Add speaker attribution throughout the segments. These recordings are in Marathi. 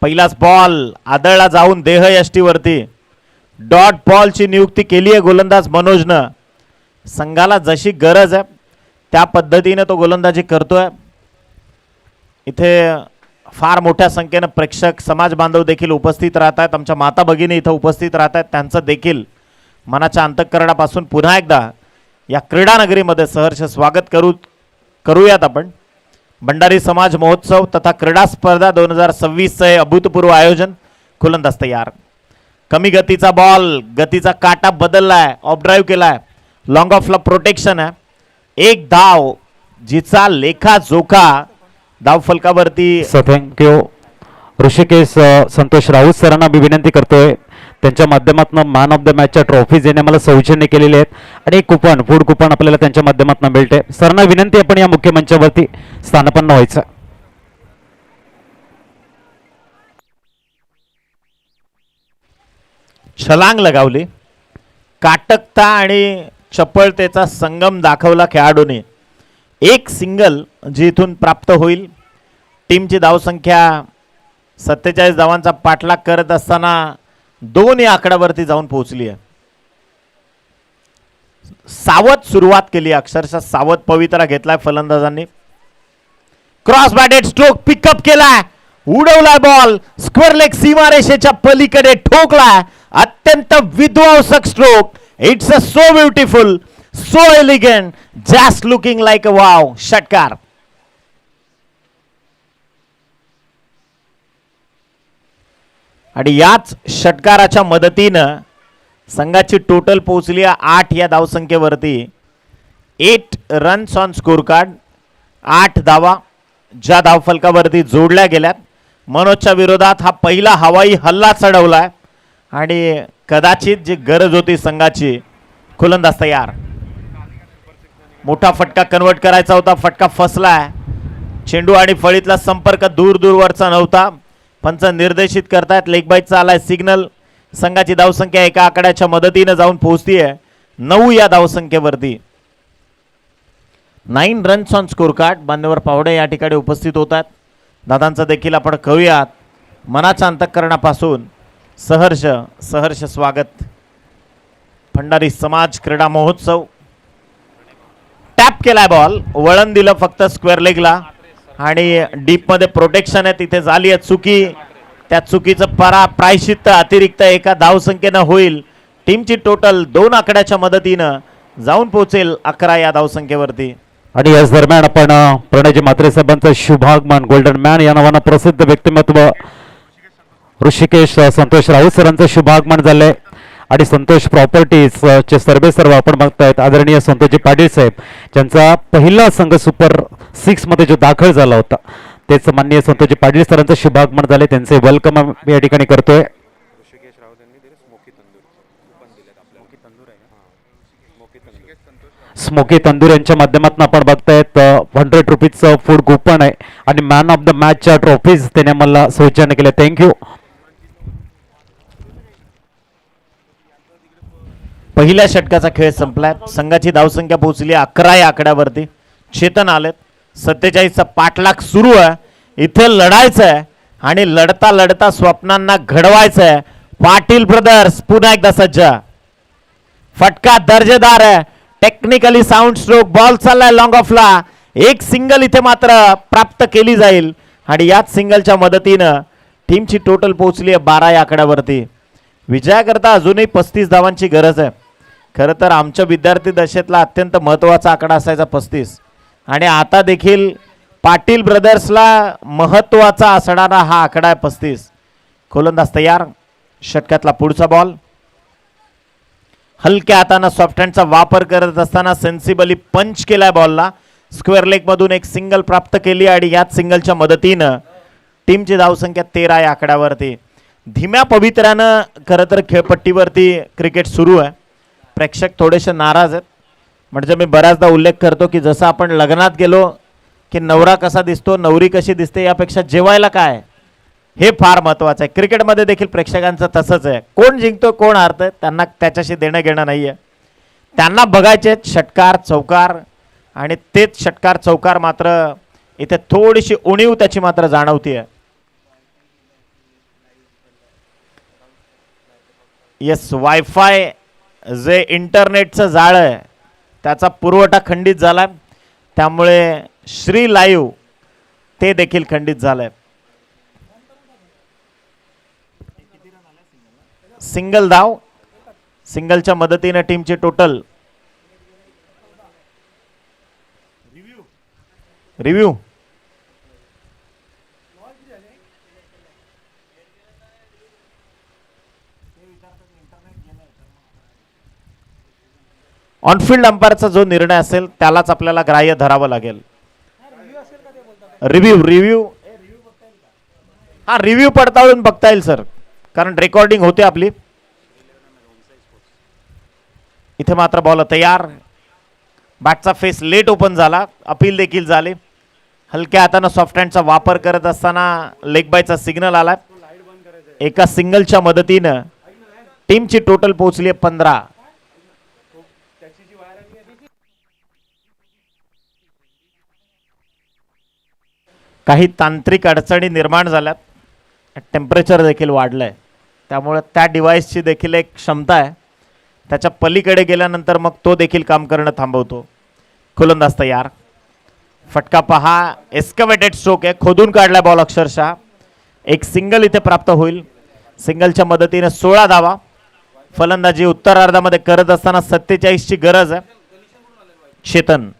Speaker 1: पहिलाच बॉल आदळला जाऊन देहयष्टीवरती डॉट बॉलची नियुक्ती केली आहे गोलंदाज मनोजनं. संघाला जशी गरज आहे त्या पद्धतीने तो गोलंदाजी करतोय. इथे फार मोठ्या संख्येने प्रेक्षक समाज बांधव देखील उपस्थित राहतात. आमच्या माता भगिनी इथं उपस्थित राहतात. त्यांचं देखील मनाच्या अंतःकरणापासून पुन्हा एकदा या क्रीडा नगरीमध्ये सहर्ष स्वागत करूयात आपण. भंडारी समाज महोत्सव तथा क्रीडा स्पर्धा 2026 चे अभूतपूर्व आयोजन. गोलंदाज तयार. कमी गतीचा बॉल, गतीचा काटा बदललाय, ऑफ ड्राईव्ह केलाय, लॉंग ऑफला प्रोटेक्शन आहे. एक धाव जिचा लेखा जोखा धाव फलकावरती.
Speaker 2: थँक्यू ऋषिकेश संतोष राऊत सरांना मी विनंती करतोय त्यांच्या माध्यमातून मॅन ऑफ द मॅचच्या ट्रॉफीज येणे मला सौजन्य केलेले आहेत आणि एक कुपन फूड कुपन आपल्याला त्यांच्या माध्यमातून मिळते. सरांना विनंती आपण या मुख्य मंचावरती स्थानापन्न व्हायचं.
Speaker 1: छलांग लगावली. काटकता आणि चपळतेचा संगम दाखवला खेळाडूने. एक सिंगल जी इथून प्राप्त होईल. टीमची धावसंख्या 47 धावांचा पाठलाग करत असताना 2 या आकड्यावरती जाऊन पोहोचली आहे. सावध सुरुवात केली, अक्षरशः सावध पवित्रा घेतलाय फलंदाजांनी. क्रॉस बॅटेड स्ट्रोक पिकअप केलाय, उडवलाय बॉल, स्क्वेअर लेग सीमारेषेच्या पलीकडे ठोकलाय. अत्यंत विध्वंसक stroke. It's a so beautiful, so elegant, just looking like a wow. षटकार. आणि याच षटकाराच्या मदतीनं संघाची टोटल पोहोचली 8 या धावसंख्येवरती. 8 रन्स ऑन स्कोर कार्ड. 8 धावा ज्या धावफलकावरती जोडल्या गेल्यात. मनोजच्या विरोधात हा पहिला हवाई हल्ला चढवलाय आणि कदाचित जी गरज होती संघाची. गोलंदाज तयार. मोठा फटका कन्वर्ट करायचा होता, फटका फसलाय. चेंडू आणि फळीतला संपर्क दूरवरचा नव्हता. पंच निर्देशित करतायत. लेग बाईटचा आलाय सिग्नल. संघाची धावसंख्या एका आकड्याच्या मदतीने जाऊन पोहोचतीये 9 या धावसंख्येवरती. 9 रन्स ऑन स्कोर कार्ड. मान्यवर पावडे या ठिकाणी उपस्थित होतात. दादांचं देखील आपण करूयात मनाच्या अंतःकरणापासून सहर्ष सहर्ष स्वागत. भंडारी समाज क्रीडा महोत्सव. टॅप केलाय बॉल, वळण दिलं फक्त स्क्वेअर लेगला आणि डीप मध्ये प्रोटेक्शन आहे. तिथे झाली आहे चुकी. त्या चुकीचं प्रायश्चित्त अतिरिक्त एका धावसंख्येनं होईल. टीमची टोटल 2 आकड्याच्या मदतीनं जाऊन पोहोचेल 11 या धावसंख्येवरती.
Speaker 2: आणि याच दरम्यान आपण प्रणयजी म्हात्रे साहेबांचं शुभागमन गोल्डन मॅन या नावानं प्रसिद्ध व्यक्तिमत्व ऋषिकेश संतोष राऊत सरांचं शुभागमन झालंय. आणि संतोष प्रॉपर्टीज चे सर्व आपण बघतायत आदरणीय संतोषजी पाटील साहेब ज्यांचा पहिला संघ सुपर 6 मध्ये जो दाखल झाला होता तेच माननीय संतोषजी पाटील सरांचं शुभागमन झाले. त्यांचे वेलकम या ठिकाणी करतोय. स्मोकी तंदूर यांच्या माध्यमातून आपण बघतायत 100 रुपीजचं फूड कुपन आहे आणि मॅन ऑफ द मॅचच्या ट्रॉफीज त्याने मला सौजन्य केले. थँक्यू.
Speaker 1: पहिल्या षटकाचा खेळ संपलाय. संघाची धावसंख्या पोहोचली 11 या आकड्यावरती. चेतन आलेत. 47चा पाठलाग सुरू आहे. इथे लढायचं आहे आणि लढता लढता स्वप्नांना घडवायचं आहे. पाटील ब्रदर्स पुन्हा एकदा सज्ज. फटका दर्जेदार आहे. Technically sound stroke. बॉल चाललाय लॉंग ऑफला. एक सिंगल इथे मात्र प्राप्त केली जाईल आणि याच सिंगलच्या मदतीनं टीमची टोटल पोहोचली आहे 12 या आकड्यावरती. विजयाकरता अजूनही 35 धावांची गरज आहे. खरं तर आमच्या विद्यार्थी दशेतला अत्यंत महत्त्वाचा आकडा असायचा 35 आणि आता देखील पाटील ब्रदर्सला महत्त्वाचा असणारा हा आकडा आहे 35. गोलंदाज तयार. षटकातला पुढचा बॉल. हलक्या हाताने सॉफ्ट हँडचा वापर करत असताना सेन्सिबली पंच केलाय बॉलला. स्क्वेअर लेग मधून एक सिंगल प्राप्त केली आणि याच सिंगलच्या मदतीनं टीमची धावसंख्या 13 या आकड्यावरती. धीम्या पवित्र्यानं खरं तर खेळपट्टीवरती क्रिकेट सुरू आहे. प्रेक्षक थोडेसे नाराज आहेत. म्हणजे मी बऱ्याचदा उल्लेख करतो की जसं आपण लग्नात गेलो की नवरा कसा दिसतो, नवरी कशी दिसते, यापेक्षा जेवायला काय हे फार महत्त्वाचं आहे. क्रिकेटमध्ये देखील प्रेक्षकांचं तसंच आहे. कोण जिंकतो कोण हारतं त्यांना त्याच्याशी देणं घेणं नाही आहे. त्यांना बघायचे षटकार चौकार आणि तेच षटकार चौकार मात्र इथे थोडीशी उणीव त्याची मात्र जाणवते आहे. येस, वायफाय जे इंटरनेटचं जाळं आहे त्याचा पुरवठा खंडित झाला, त्यामुळे श्री लाईव्ह ते देखील खंडित झालंय. सिंगल धाव, सिंगलच्या मदतीने टीमची टोटल रिव्ह्यू ऑनफिल्ड अंपायरचा जो निर्णय असेल त्यालाच आपल्याला ग्राह्य धरावं लागेल. रिव्ह्यू हा रिव्ह्यू पडताळून बघता येईल सर, कारण रेकॉर्डिंग होते आपली. इथे मात्र बॉल तयार, बॅटचा फेस लेट ओपन झाला, अपील देखील झाली. हलक्या हातानं सॉफ्ट हँडचा वापर करत असताना लेग बायचा सिग्नल आला. एका सिंगलच्या मदतीनं टीमची टोटल पोहोचली आहे 15. काही तांत्रिक अडचणी निर्माण झाल्यात, टेम्परेचर देखील वाढलंय, त्यामुळे त्या डिव्हाइसची देखील एक क्षमता आहे, त्याच्या पलीकडे गेल्यानंतर मग तो देखील काम करणं थांबवतो. गोलंदाज तयार, फटका पहा, एस्कवेटेड स्ट्रोक आहे, खोदून काढलाय बॉल अक्षरशः. एक सिंगल इथे प्राप्त होईल. सिंगलच्या मदतीने 16 धावा. फलंदाजी उत्तरार्धामध्ये करत असताना 47 ची गरज आहे. चेतन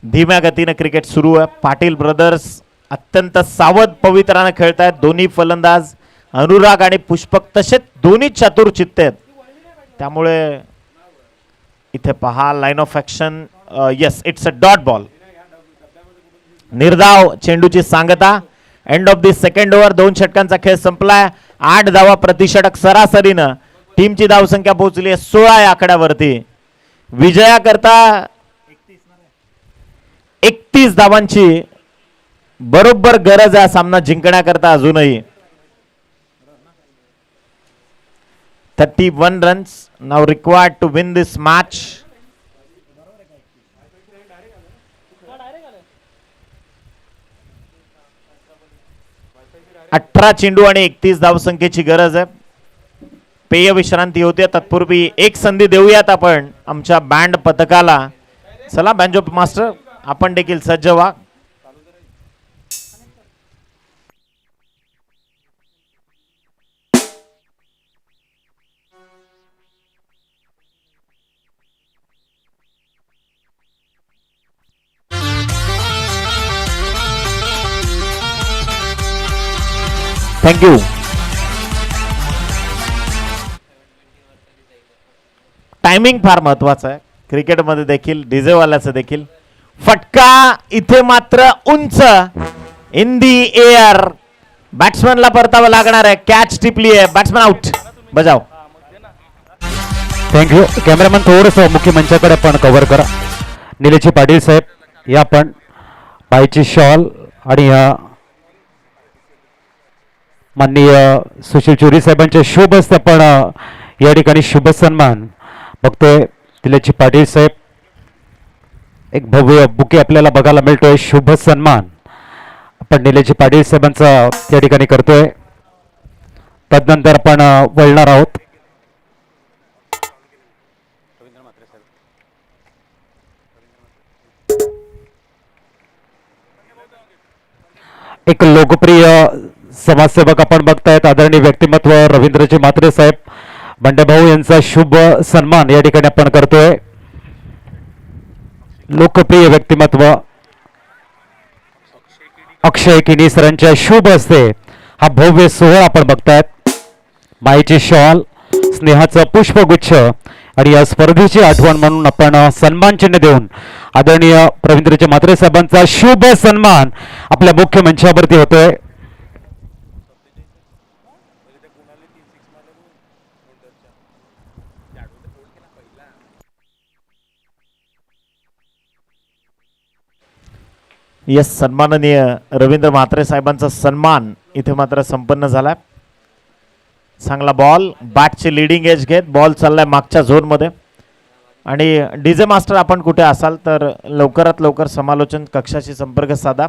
Speaker 1: धीम्या गतीने क्रिकेट सुरू आहे. पाटील ब्रदर्स अत्यंत सावध पवित्राने खेळत आहेत. दोन्ही फलंदाज अनुराग आणि पुष्पक तसेच दोन्ही चतुर चित्ते आहेत, त्यामुळे इथे पहा line of action. Yes, it's a dot ball. निर्धाव चेंडूची सांगता. End of the second over. 2 षटकांचा खेळ संपलाय. 8 धावा प्रतिषटक सरासरीनं टीमची धावसंख्या पोहोचली आहे 16 या आकड्यावरती. विजयाकरता 31 धावांची बरोबर गरज आहे सामना जिंकण्याकरता अजूनही. 31 runs now required to win this match. अठरा चेंडू आणि 31 धावसंख्येची गरज आहे. पेय विश्रांती होते. तत्पूर्वी एक संधी देऊयात आपण आमच्या बँड पथकाला. चला बँजो मास्टर, आपण देखील सज्ज व्हा. थँक्यू. टायमिंग फार महत्वाचं आहे क्रिकेटमध्ये देखील, डीजेवाल्याचं देखील. फटका इथे मात्र उंच, इन दी एअर. बॅट्समॅनला परतावं लागणार आहे. कॅच टिपली आहे. Batsman out. बजाव.
Speaker 2: थँक्यू. कॅमेरामॅन थोडस मुख्य मंचाकडे पण कव्हर करा. निलेशजी पाटील साहेब या पण पायची शॉल आणि माननीय सुशील चोरी साहेबांच्या शुभ हस्ते आपण या ठिकाणी शुभ सन्मान बघतोय. निलेशजी पाटील साहेब एक भव्य बुके आपल्याला बघायला मिळतोय. शुभ सन्मान आपण निलेशजी पाटील साहेबांचा या ठिकाणी करतोय. तदनंतर आपण वळणार आहोत. एक लोकप्रिय समाजसेवक आपण बघतायत, आदरणीय व्यक्तिमत्व रवींद्रजी म्हात्रे साहेब बंडेभाऊ यांचा शुभ सन्मान या ठिकाणी आपण करतोय. लोकप्रिय व्यक्तिमत्व अक्षय किनी सरांच्या शुभ हस्ते हा भव्य सोहळा आपण बघतायत. माईची शॉल, स्नेहाचं पुष्पगुच्छ आणि या स्पर्धेची आठवण म्हणून आपण सन्मान चिन्ह देऊन आदरणीय रवींद्रजी म्हात्रे साहेबांचा शुभ सन्मान आपल्या मुख्य मंचावरती होतोय.
Speaker 1: यस, सन्माननीय रवींद्र म्हात्रे साहेबांचा सन्मान इथे मात्र संपन्न झालाय. चांगला बॉल, बॅटची लिडिंग एज घेत बॉल चाललाय मागच्या झोन मध्ये आणि डीजे मास्टर आपण कुठे असाल तर लवकरात लवकर समालोचन कक्षाशी संपर्क साधा.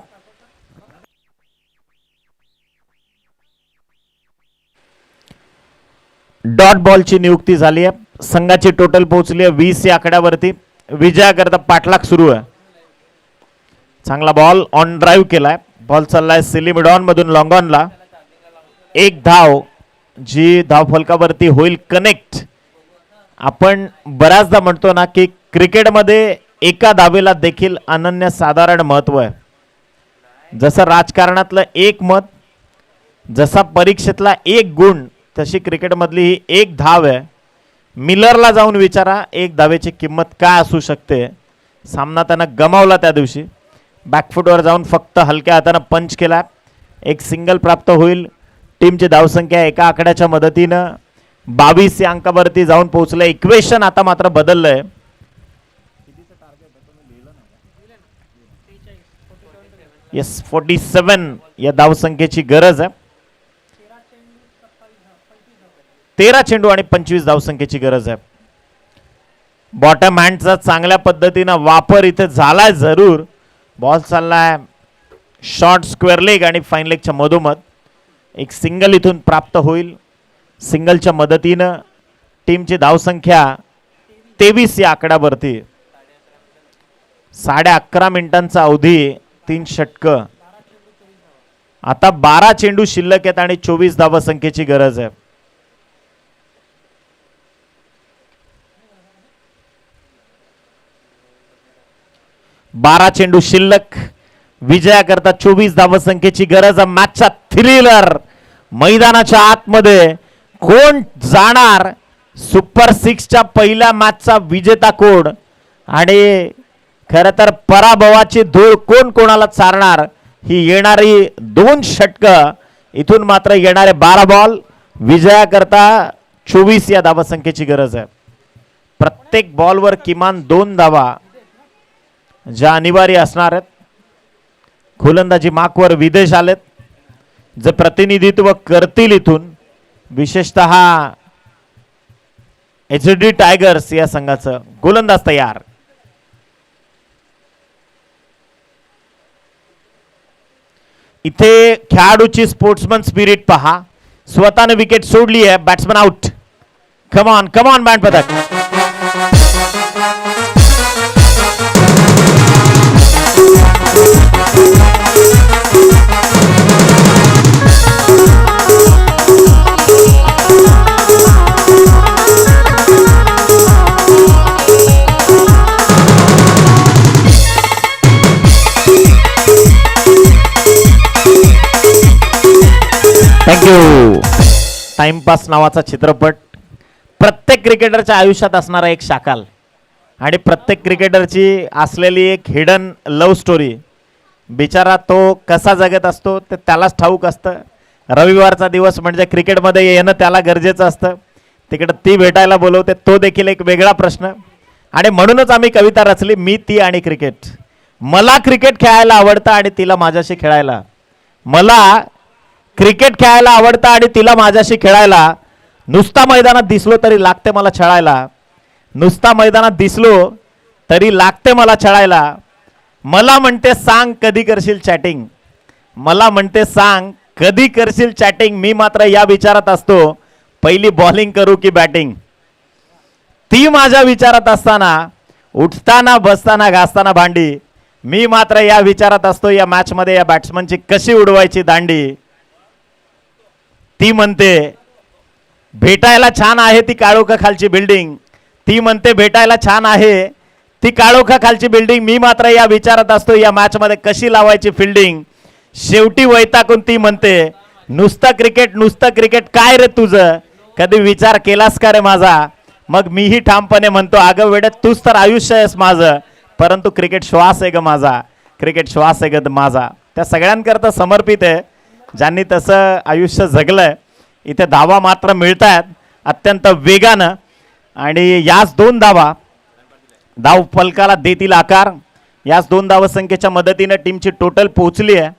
Speaker 1: डॉट बॉलची नियुक्ती झाली आहे. संघाची टोटल पोहोचली आहे 20 या आकड्यावरती. विजयाकरता पाठलाग सुरू आहे. चांगला बॉल ऑन ड्राईव्ह केलाय. बॉल चाललाय सिलिमिडॉन मधून लॉंग ऑनला. एक धाव जी धावफलकावरती होईल कनेक्ट. आपण बऱ्याचदा म्हणतो ना की क्रिकेटमध्ये एका धावेला देखील अनन्यसाधारण महत्व आहे. जसं राजकारणातलं एक मत, जसा परीक्षेतला एक गुण, तशी क्रिकेटमधली ही एक धाव आहे. मिलरला जाऊन विचारा एक धावेची किंमत काय असू शकते. सामना त्यानं गमावला त्या दिवशी. बॅकफुटवर जाऊन फक्त हलक्या हातानं पंच केला. एक सिंगल प्राप्त होईल. टीमची धावसंख्या एका आकड्याच्या मदतीनं 22 या अंकावरती जाऊन पोहोचलं. इक्वेशन आता मात्र बदललंय. येस 47 या धावसंख्येची गरज आहे. 13 चेंडू आणि 25 धावसंख्येची गरज आहे. बॉटम हँडचा चांगल्या पद्धतीनं वापर इथे झालाय जरूर. बॉल चाललाय शॉर्ट स्क्वेअर लेग आणि फाईन लेगच्या मधोमध. एक सिंगल इथून प्राप्त होईल. सिंगलच्या मदतीनं टीमची धावसंख्या 23 या आकड्यावरती. 11.5 मिनिटांचा अवधी, 3 षटकं. आता 12 चेंडू शिल्लक आहेत आणि 24 धावसंख्येची गरज आहे. बारा चेंडू शिल्लक. विजयाकरता 24 धावसंख्येची गरज. मॅचचा थ्रिलर. मैदानाच्या आतमध्ये कोण जाणार सुपर 6च्या पहिल्या मॅचचा विजेता कोण, आणि खरं तर पराभवाची धूळ कोण कोणाला चारणार. ही येणारी 2 षटकं. इथून मात्र येणारे 12 बॉल. विजयाकरता 24 या धावसंख्येची गरज आहे. प्रत्येक बॉलवर किमान 2 धावा ज्या अनिवार्य असणार आहेत. गोलंदाजी मार्कवर विदेश आलेत. जे प्रतिनिधित्व करतील इथून, विशेषतः HD टायगर्स या संघाचं गोलंदाज तयार. इथे खेळाडूची स्पोर्ट्समन स्पिरिट पहा. स्वतःने विकेट सोडली आहे. Batsman out. Come on come on band पथक. थँक्यू. टाइमपास नावाचा चित्रपट प्रत्येक क्रिकेटरच्या आयुष्यात असणारा एक शाकाल, आणि प्रत्येक क्रिकेटरची असलेली एक हिडन लव्ह स्टोरी. बिचारा तो कसा जगत असतो ते त्यालाच ठाऊक असतं. रविवारचा दिवस म्हणजे क्रिकेटमध्ये येणं त्याला गरजेचं असतं. तिकडे ती भेटायला बोलवते, तो देखील एक वेगळा प्रश्न. आणि म्हणूनच आम्ही कविता रचली, मी ती आणि क्रिकेट. मला क्रिकेट खेळायला आवडतं आणि तिला माझ्याशी खेळायला. मला क्रिकेट खेळायला आवडतं आणि तिला माझ्याशी खेळायला. नुसता मैदानात दिसलो तरी लागते मला छळायला. नुसता मैदानात दिसलो तरी लागते मला छळायला. मला म्हणते सांग कधी करशील चॅटिंग. मला म्हणते सांग कधी करशील चॅटिंग. मी मात्र या विचारात असतो, पहिली बॉलिंग करू की बॅटिंग. ती माझ्या विचारात असताना, उठताना बसताना घासताना भांडी. मी मात्र या विचारात असतो, या मॅच मध्ये या बॅट्समनची कशी उडवायची दांडी. ती म्हणते भेटायला छान आहे ती काळोखा खालची बिल्डिंग. ती म्हणते भेटायला छान आहे ती काळोखा खालची बिल्डिंग. मी मात्र या विचारात असतो, या मॅच मध्ये कशी लावायची फिल्डिंग. शेवटी वैतागून ती म्हणते नुसतं क्रिकेट काय रे तुझं, कधी विचार केलास का रे माझा. मग मीही ठामपणे म्हणतो, अगं वेडे तूच तर आयुष्य आहेस माझं, परंतु क्रिकेट श्वास आहे ग माझा. क्रिकेट श्वास आहे ग माझा. त्या सगळ्यांकरता समर्पित आहे ज्यांनी तसं आयुष्य जगलंय. इथे धावा मात्र मिळत आहेत अत्यंत वेगानं, आणि याच 2 धावा धाव फलकाला देतील आकार. याच 2 धावसंख्येच्या मदतीने टीमची टोटल पोहोचली आहे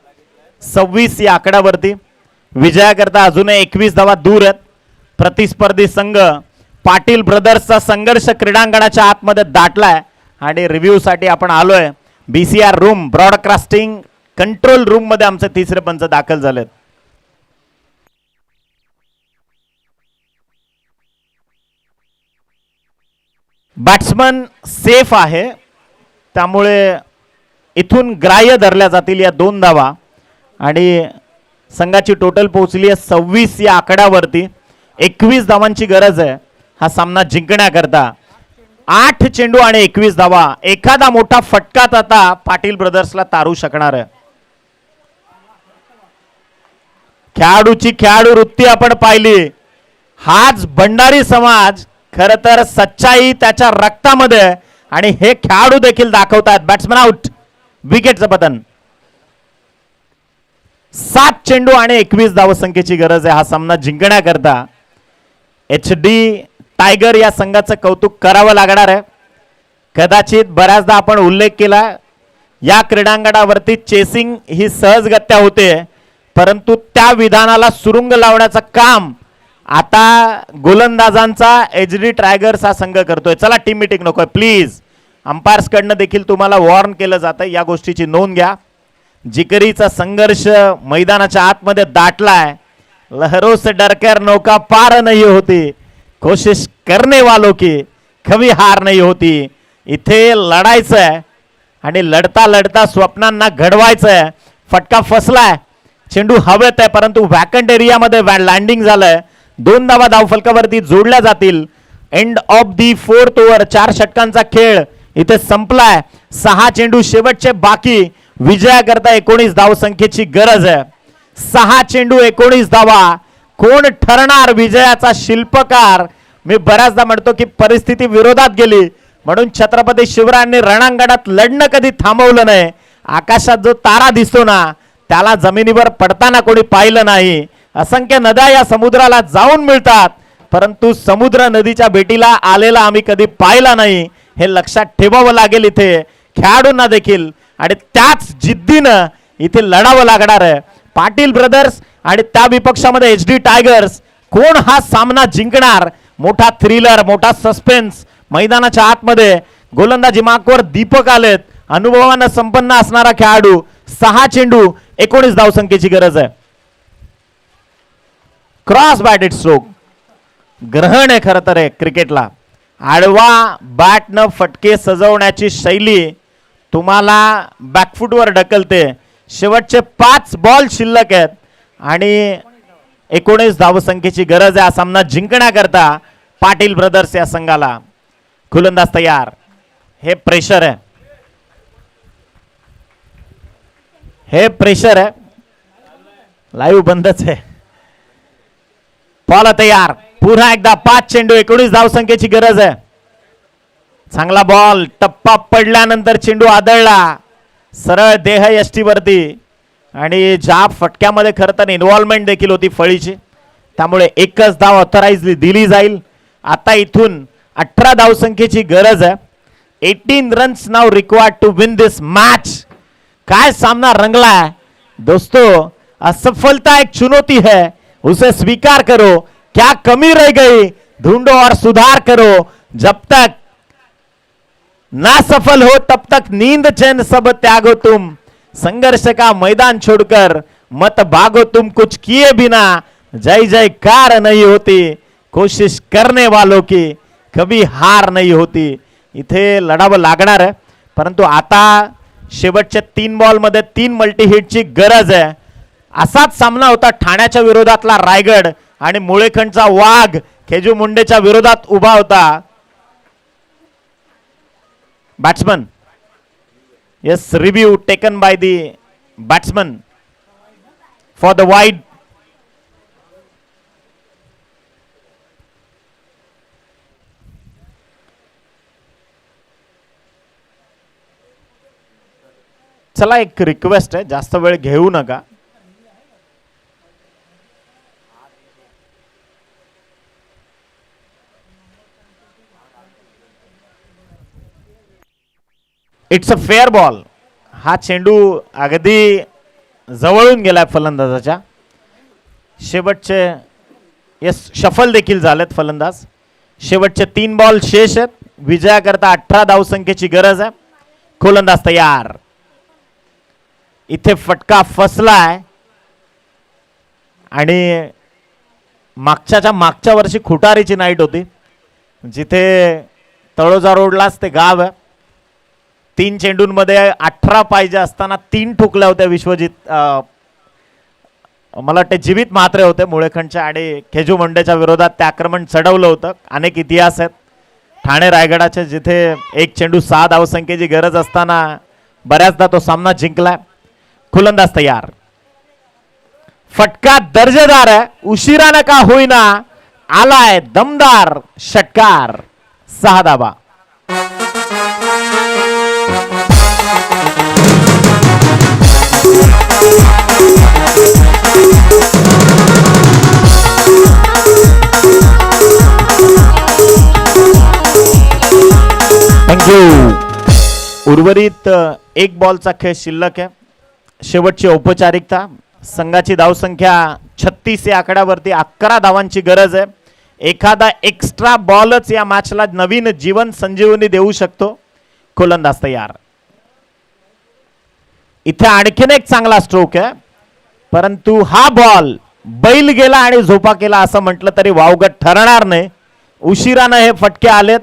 Speaker 1: 26 या आकड्यावरती. विजयाकरता अजूनही 21 धावा दूर आहेत. प्रतिस्पर्धी संघ पाटील ब्रदर्सचा संघर्ष क्रीडांगणाच्या आतमध्ये दाटलाय आणि रिव्ह्यू साठी आपण आलोय BCR room broadcasting control room मध्ये आमचे तिसरे पंच दाखल झालेत. बॅट्समन सेफ आहे त्यामुळे इथून ग्राह्य धरल्या जातील या 2 धावा आणि संघाची टोटल पोहोचली आहे 26 या आकड्यावरती. 21 धावांची गरज आहे हा सामना जिंकण्याकरता. 8 चेंडू आणि 21 धावा. एखादा मोठा फटकाच आता पाटील ब्रदर्सला तारू शकणार आहे. खेळाडूची खेळाडू वृत्ती आपण पाहिली. हाच भंडारी समाज खर तर सच्चाई त्याच्या रक्तामध्ये आहे आणि हे खेळाडू देखील दाखवतात. बॅट्समन आउट, विकेटचं पतन. 7 चेंडू आणि 21 धावसंख्येची गरज आहे हा सामना जिंकण्याकरता. HD टायगर या संघाचं कौतुक करावं लागणार आहे. कदाचित बऱ्याचदा आपण उल्लेख केला या क्रीडांगणावरती चेसिंग ही सहजगत्या होते परंतु त्या विधानाला सुरुंग लावण्याचं काम आता गोलंदाजांचा HD टायगर्स हा संघ करतोय. चला टीम मीटिंग नकोय प्लीज. अंपायर्स कडनं देखील तुम्हाला वॉर्न केलं जातं, या गोष्टीची नोंद घ्या. जिकरीचा संघर्ष मैदानाच्या आतमध्ये दाटलाय. लहरों से डरकर नौका पार नहीं होती, कोशिश करने वालों की कभी हार नहीं होती. इथे लढायचं आहे आणि लढता लढता स्वप्नांना घडवायचंय. फटका फसलाय, चेंडू हवेत आहे परंतु वॅकंट एरियामध्ये लँडिंग झालंय. 2 धावा धावफलकावरती जोडल्या जातील. End of the 4th over. 4 षटकांचा खेळ इथे संपलाय. 6 चेंडू शेवटचे बाकी. विजयाकरता 19 धावसंख्येची गरज आहे. 6 चेंडू 19 धावा. कोण ठरणार विजयाचा शिल्पकार? मी बऱ्याचदा म्हणतो की परिस्थिती विरोधात गेली म्हणून छत्रपती शिवरायांनी रणांगणात लढणं कधी थांबवलं नाही. आकाशात जो तारा दिसतो ना त्याला जमिनीवर पडताना कोणी पाहिलं नाही. असंख्य नद्या या समुद्राला जाऊन मिळतात परंतु समुद्र नदीच्या भेटीला आलेला आम्ही कधी पाहिला नाही. हे लक्षात ठेवावं लागेल इथे खेळाडूंना देखील आणि त्याच जिद्दीनं इथे लढावं लागणार आहे. पाटील ब्रदर्स आणि त्या विपक्षामध्ये HD टायगर्स. कोण हा सामना जिंकणार? मोठा थ्रिलर, मोठा सस्पेन्स मैदानाच्या आतमध्ये. गोलंदाजी मार्कवर दीपक आलेत. अनुभवानं संपन्न असणारा खेळाडू. 6 चेंडू 19 धावसंख्येची गरज आहे. Cross batted stroke. ग्रहण आहे खरं तर क्रिकेटला. आडवा बॅटनं फटके सजवण्याची शैली तुम्हाला बॅकफुटवर ढकलते. शेवटचे 5 बॉल शिल्लक आहेत आणि 19 धावसंख्येची गरज आहे हा सामना जिंकण्याकरता पाटील ब्रदर्स या संघाला. गोलंदाज तयार. हे प्रेशर आहे, हे प्रेशर आहे. लाईव्ह बंदच आहे. बॉल तयार. पुन्हा एकदा 5 चेंडू 19 धावसंख्येची गरज आहे. चांगला बॉल. टप्पा पडल्यानंतर चेंडू आदळला सरळ देह यष्टीवरती आणि ज्या फटक्यामध्ये खरं तर इन्व्हॉल्वमेंट देखील होती फळीची त्यामुळे एकच धाव ऑथराइज दिली जाईल. आता इथून 18 धावसंख्येची गरज आहे. 18 runs now required to win this match. काय सामना रंगला है दोस्तों. असफलता एक चुनौती है, उसे स्वीकार करो. क्या कमी रह गई ढूंढो और सुधार करो. जब तक ना सफल हो तब तक नींद चैन सब त्यागो तुम. संघर्ष का मैदान छोड़कर मत भागो तुम. कुछ किए बिना जय जयकार नहीं होती. कोशिश करने वालों की कभी हार नहीं होती. इथे लढावं लागणार आहे परंतु आता शेवटच्या 3 बॉल मध्ये 3 मल्टी हिटची गरज आहे. असाच सामना होता ठाण्याच्या विरोधातला रायगड आणि मुळेखंडचा वाघ खेजू मुंडेच्या विरोधात उभा होता. Batsman. Yes, review taken by the batsman for the wide. चला एक रिक्वेस्ट आहे, जास्त वेळ घेऊ नका. It's a fair ball. हा चेंडू अगदी जवळून गेलाय फलंदाजाच्या. शेवटचे यस शफल देखील झालेत फलंदाज. शेवटचे 3 बॉल शेष आहेत. विजयाकरता 18 धावसंख्येची गरज आहे. गोलंदाज तयार. इथे फटका फसलाय आणि मागच्या वर्षी खुटारीची नाईट होती, जिथे तळोजा रोडलाच ते गाव आहे. 3 चेंडूंमध्ये 18 पाहिजे असताना 3 ठोकल्या होत्या विश्वजित, मला वाटते जीवित म्हात्रे होते मुळेखंडच्या, आणि खेजू मंडेच्या विरोधात ते आक्रमण चढवलं होतं. अनेक इतिहास आहेत ठाणे रायगडाचे, जिथे 1 चेंडू 6 धावसंख्येची गरज असताना बऱ्याचदा तो सामना जिंकलाय. गोलंदाज तयार. फटका दर्जेदार आहे, उशिरानं का होईना आलाय दमदार षटकार. 6 धावा. थँक्यू. उर्वरित 1 बॉलचा खेळ शिल्लक आहे. शेवटची औपचारिकता. संघाची धावसंख्या 36 या आकड्यावरती 11 धावांची गरज आहे. एखादा एक्स्ट्रा बॉलच या मॅचला नवीन जीवन संजीवनी देऊ शकतो. गोलंदाज तयार. इथे आणखीन एक चांगला स्ट्रोक आहे, परंतु हा बॉल बैल गेला आणि झोपा केला असं म्हटलं तरी वावगं ठरणार नाही. उशिरानं हे फटके आलेत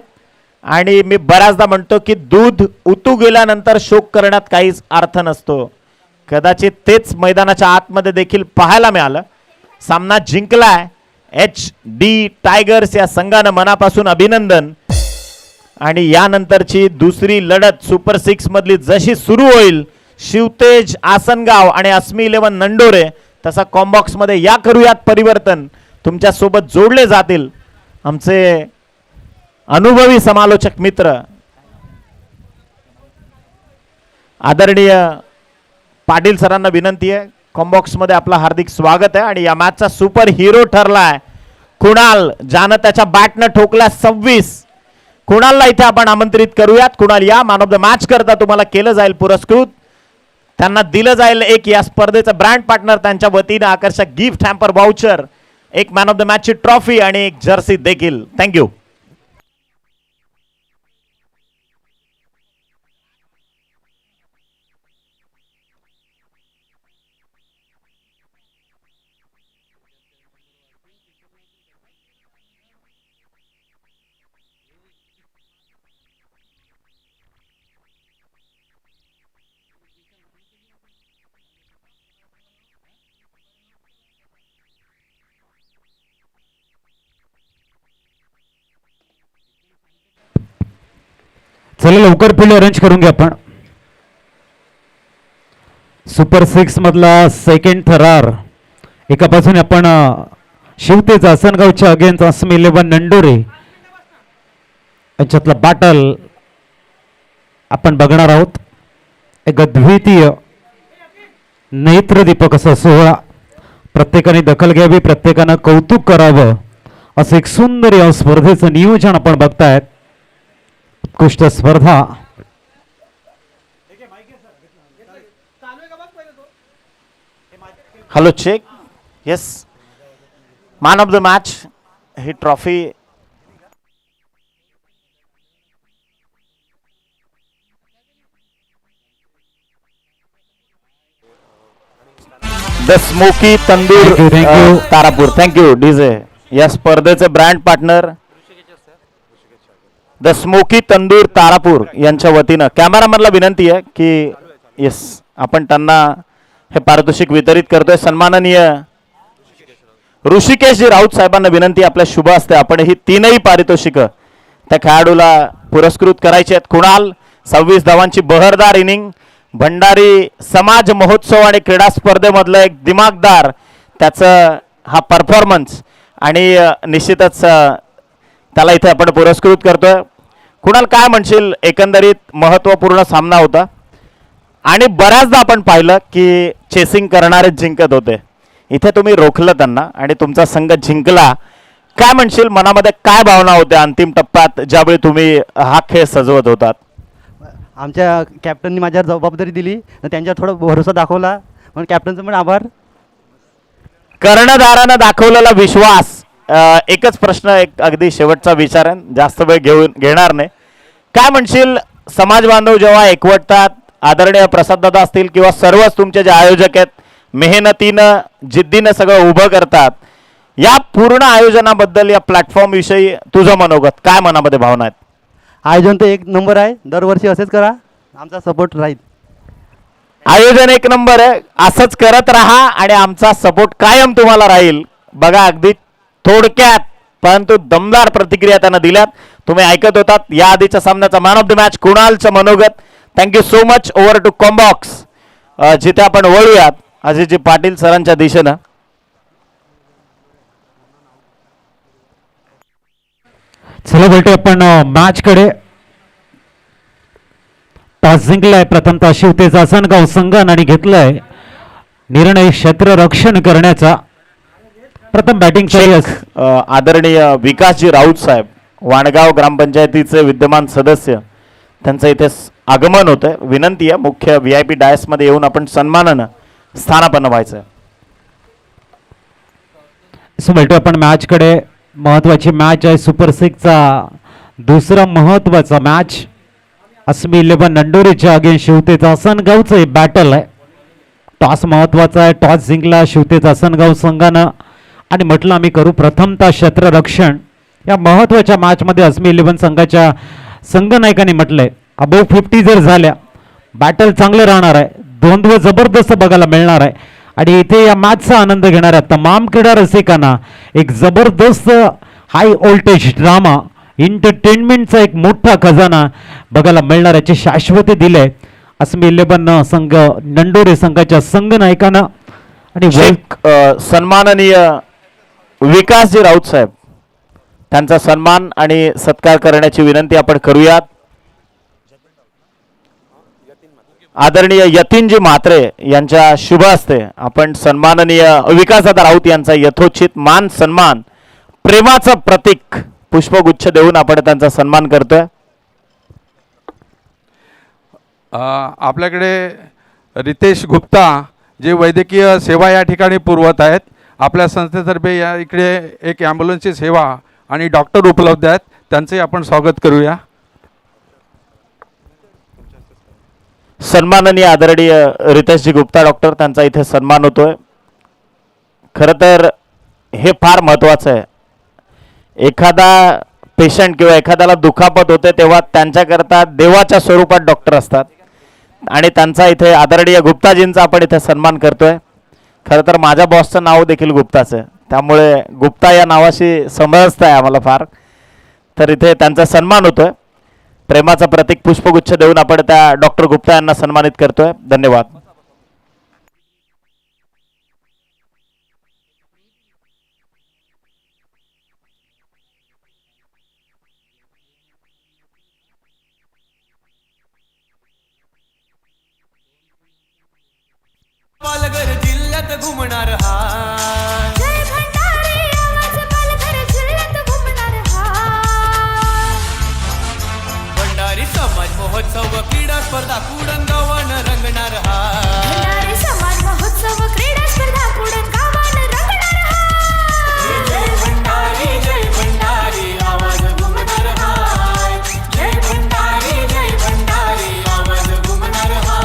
Speaker 1: आणि मी बऱ्याचदा म्हणतो की दूध उतू गेल्यानंतर शोक करण्यात काहीच अर्थ नसतो. कदाचित तेच मैदानाच्या आतमध्ये देखील पाहायला मिळालं. सामना जिंकलाय HD टायगर्स या संघानं, मनापासून अभिनंदन. आणि यानंतरची दुसरी लढत सुपर 6 मधली जशी सुरू होईल, शिवतेज आसनगाव आणि अस्मी 11 नंडोरे, तसा कॉम्बॉक्स मध्ये या करूयात परिवर्तन तुमच्या सोबत जोडले जातील आमचे अनुभवी समालोचक मित्र आदरणीय पाटील सरांना विनंती आहे. कॉम्बॉक्स मध्ये आपलं हार्दिक स्वागत आहे. आणि या मॅचचा सुपर हिरो ठरलाय कुणाल, ज्यानं त्याच्या बॅटनं ठोकला 26. कुणालला इथे आपण आमंत्रित करूयात. कुणाल या. मॅन ऑफ द मॅच करता तुम्हाला केलं जाईल पुरस्कृत. त्यांना दिलं जाईल एक या स्पर्धेचं ब्रँड पार्टनर त्यांच्या वतीने आकर्षक गिफ्ट हॅम्पर वाउचर, एक मॅन ऑफ द मॅचची ट्रॉफी आणि एक जर्सी देखील. थँक्यू.
Speaker 2: चला लवकर फील्ड अरेंज करून घ्या. आपण सुपर 6 मधला सेकंड थरार, एका बाजूने आपण शिवतेज आसनगावच्या अगेन्स्ट अस्मी 11 नंडोरे यांच्यातला बॅटल आपण बघणार आहोत. एक अद्वितीय नेत्रदीपक असा सोहळा. प्रत्येकाने दखल घ्यावी, प्रत्येकानं कौतुक करावं, असं एक सुंदर या स्पर्धेचं नियोजन आपण बघतायत. उत्कृष्ट स्पर्धा.
Speaker 1: Hello check. Yes, man of the match ही trophy the smoky tandoor
Speaker 2: Thank you.
Speaker 1: Tarapur. Thank you DJ. या स्पर्धेचे brand partner the smoky tandoor Tarapur यांच्या वतीनं कॅमेरामॅनला विनंती आहे की येस आपण त्यांना हे पारितोषिक वितरित करतोय. सन्माननीय ऋषिकेशजी राऊत साहेबांना विनंती, आपल्या शुभ हस्ते आपण ही 3ही पारितोषिकं त्या खेळाडूला पुरस्कृत करायची आहेत. कुणाल 26 धावांची बहरदार इनिंग, भंडारी समाज महोत्सव आणि क्रीडा स्पर्धेमधलं एक दिमागदार त्याचं हा परफॉर्मन्स, आणि निश्चितच त्याला इथे आपण पुरस्कृत करतोय. कुणाल काय म्हणशील, एकंदरीत महत्त्वपूर्ण सामना होता आणि बऱ्याचदा आपण पाहिलं की चेसिंग करणारे जिंकत होते. इथे तुम्ही रोखलं त्यांना आणि तुमचा संघ जिंकला. काय म्हणशील, मनामध्ये काय भावना होत्या अंतिम टप्प्यात ज्यावेळी तुम्ही हा खेळ सजवत होतात?
Speaker 3: आमच्या कॅप्टननी माझ्यावर जबाबदारी दिली, त्यांच्यावर थोडा भरोसा दाखवला, म्हणून कॅप्टनचं पण आभार.
Speaker 1: कर्णधारानं दाखवलेला विश्वास एकच प्रश्न, एक अगदी शेवटचा विचार आहे, जास्त वेळ घेणार नाही. काय म्हणशील, समाज बांधव जेव्हा एकवटतात, आदरणीय प्रसाददादा असतील किंवा सर्वच तुमचे जे आयोजक आहेत, मेहनतीनं जिद्दीनं सगळं उभं करतात, या पूर्ण आयोजनाबद्दल, या प्लॅटफॉर्म विषयी तुझं मनोगत काय, मनामध्ये भावना आहेत?
Speaker 3: आयोजन तर एक नंबर आहे, दरवर्षी असेच करा, आमचा सपोर्ट राहील.
Speaker 1: आयोजन एक नंबर आहे, असंच करत राहा आणि आमचा सपोर्ट कायम तुम्हाला राहील. बघा, अगदी थोडक्यात परंतु दमदार प्रतिक्रिया त्यांना दिल्यात. तुम्ही ऐकत होतात या आधीच्या सामन्याचा मॅन ऑफ द मॅच कुणालचं मनोगत. Thank you so much. Over to combox, जिथे आपण वळूयात अजितजी पाटील सरांच्या दिशेनं.
Speaker 2: चला भेटू आपण मॅच कडे. टॉस जिंकलाय प्रथमतः शिवतेज आसनगाव संघाने आणि घेतलाय निर्णय क्षेत्ररक्षण करण्याचा. प्रथम बॅटिंग
Speaker 1: आदरणीय विकासजी राऊत साहेब, वाणगाव ग्रामपंचायतीचे विद्यमान सदस्य, त्यांचं इथे आगमन होतंय. विनंती आहे, मुख्य VIP डायस मध्ये येऊन आपण सन्मानानं स्थानापन्न व्हायचं.
Speaker 2: भेटू आपण मॅच कडे. महत्वाची मॅच आहे, सुपर 6चा दुसरा महत्वाचा मॅच. अस्मी 11 नंडोरीच्या अगेन्स्ट शिवतेज आसनगावचं हे बॅटल आहे. टॉस महत्वाचा आहे, टॉस जिंकला शिवतेज आसनगाव संघानं आणि म्हटलं आम्ही करू प्रथमतः क्षेत्ररक्षण. या महत्वाच्या मॅचमध्ये अस्मी 11 संघाच्या संघनायकांनी म्हटलंय अबोव 50 जर झाल्या बॅटल चांगलं राहणार आहे, द्वंद्व जबरदस्त बघायला मिळणार आहे आणि इथे या मॅचचा आनंद घेणाऱ्या तमाम क्रीडा रसिकांना एक जबरदस्त हाय व्होल्टेज ड्रामा एंटरटेनमेंटचा एक मोठा खजाना बघायला मिळणार याची शाश्वती दिले अस्मी 11 संघ नंडोरे संघाच्या संघनायकांना. आणि
Speaker 1: सन्माननीय विकासजी राऊत साहेब, त्यांचा सन्मान आणि सत्कार करण्याची विनंती आपण करूयात. आदरणीय यतीनजी म्हात्रे यांच्या शुभ हस्ते आपण सन्माननीय विकासदादा राऊत यांचा यथोचित मान सन्मान, प्रेमाचं प्रतीक पुष्पगुच्छ देऊन आपण त्यांचा सन्मान करतोय.
Speaker 4: आपल्याकडे रितेश गुप्ता जे वैद्यकीय सेवा या ठिकाणी पुरवत आहेत. आपल्या संस्थेतर्फे या इकडे एक ॲम्ब्युलन्सची सेवा आणि डॉक्टर उपलब्ध आहेत, त्यांचे आपण स्वागत करूया.
Speaker 1: सन्माननीय आदरणीय रितेशजी गुप्ता डॉक्टर, त्यांचा इथे सन्मान होतोय. खरं तर हे फार महत्त्वाचं आहे. एखादा पेशंट किंवा एखाद्याला दुखापत होते तेव्हा त्यांच्याकरता देवाच्या स्वरूपात डॉक्टर असतात आणि त्यांचा इथे आदरणीय गुप्ताजींचा आपण इथे सन्मान करतोय. खरं तर माझ्या बॉसचं नाव देखील गुप्ताच आहे, त्यामुळे गुप्ता या नावाशी समजत आहे आम्हाला फार. तर इथे त्यांचा सन्मान होतोय. प्रेमाचं प्रतीक पुष्पगुच्छ देऊन आपण त्या डॉक्टर गुप्ता यांना सन्मानित करतोय. धन्यवाद.
Speaker 5: पालघर जिल्ह्यात घुमणार हा, जय भंडारी आवाज पालघर जिल्ह्यात घुमणार हा. भंडारी समाज महोत्सव क्रीडा स्पर्धा कुडणगावान रंगणार हा, भंडारी समाज महोत्सव क्रीडा स्पर्धा कुडणगावान रंगणार हा. जय भंडारी आवाज घुमणार हा, जय भंडारी आवाज घुमणार हा.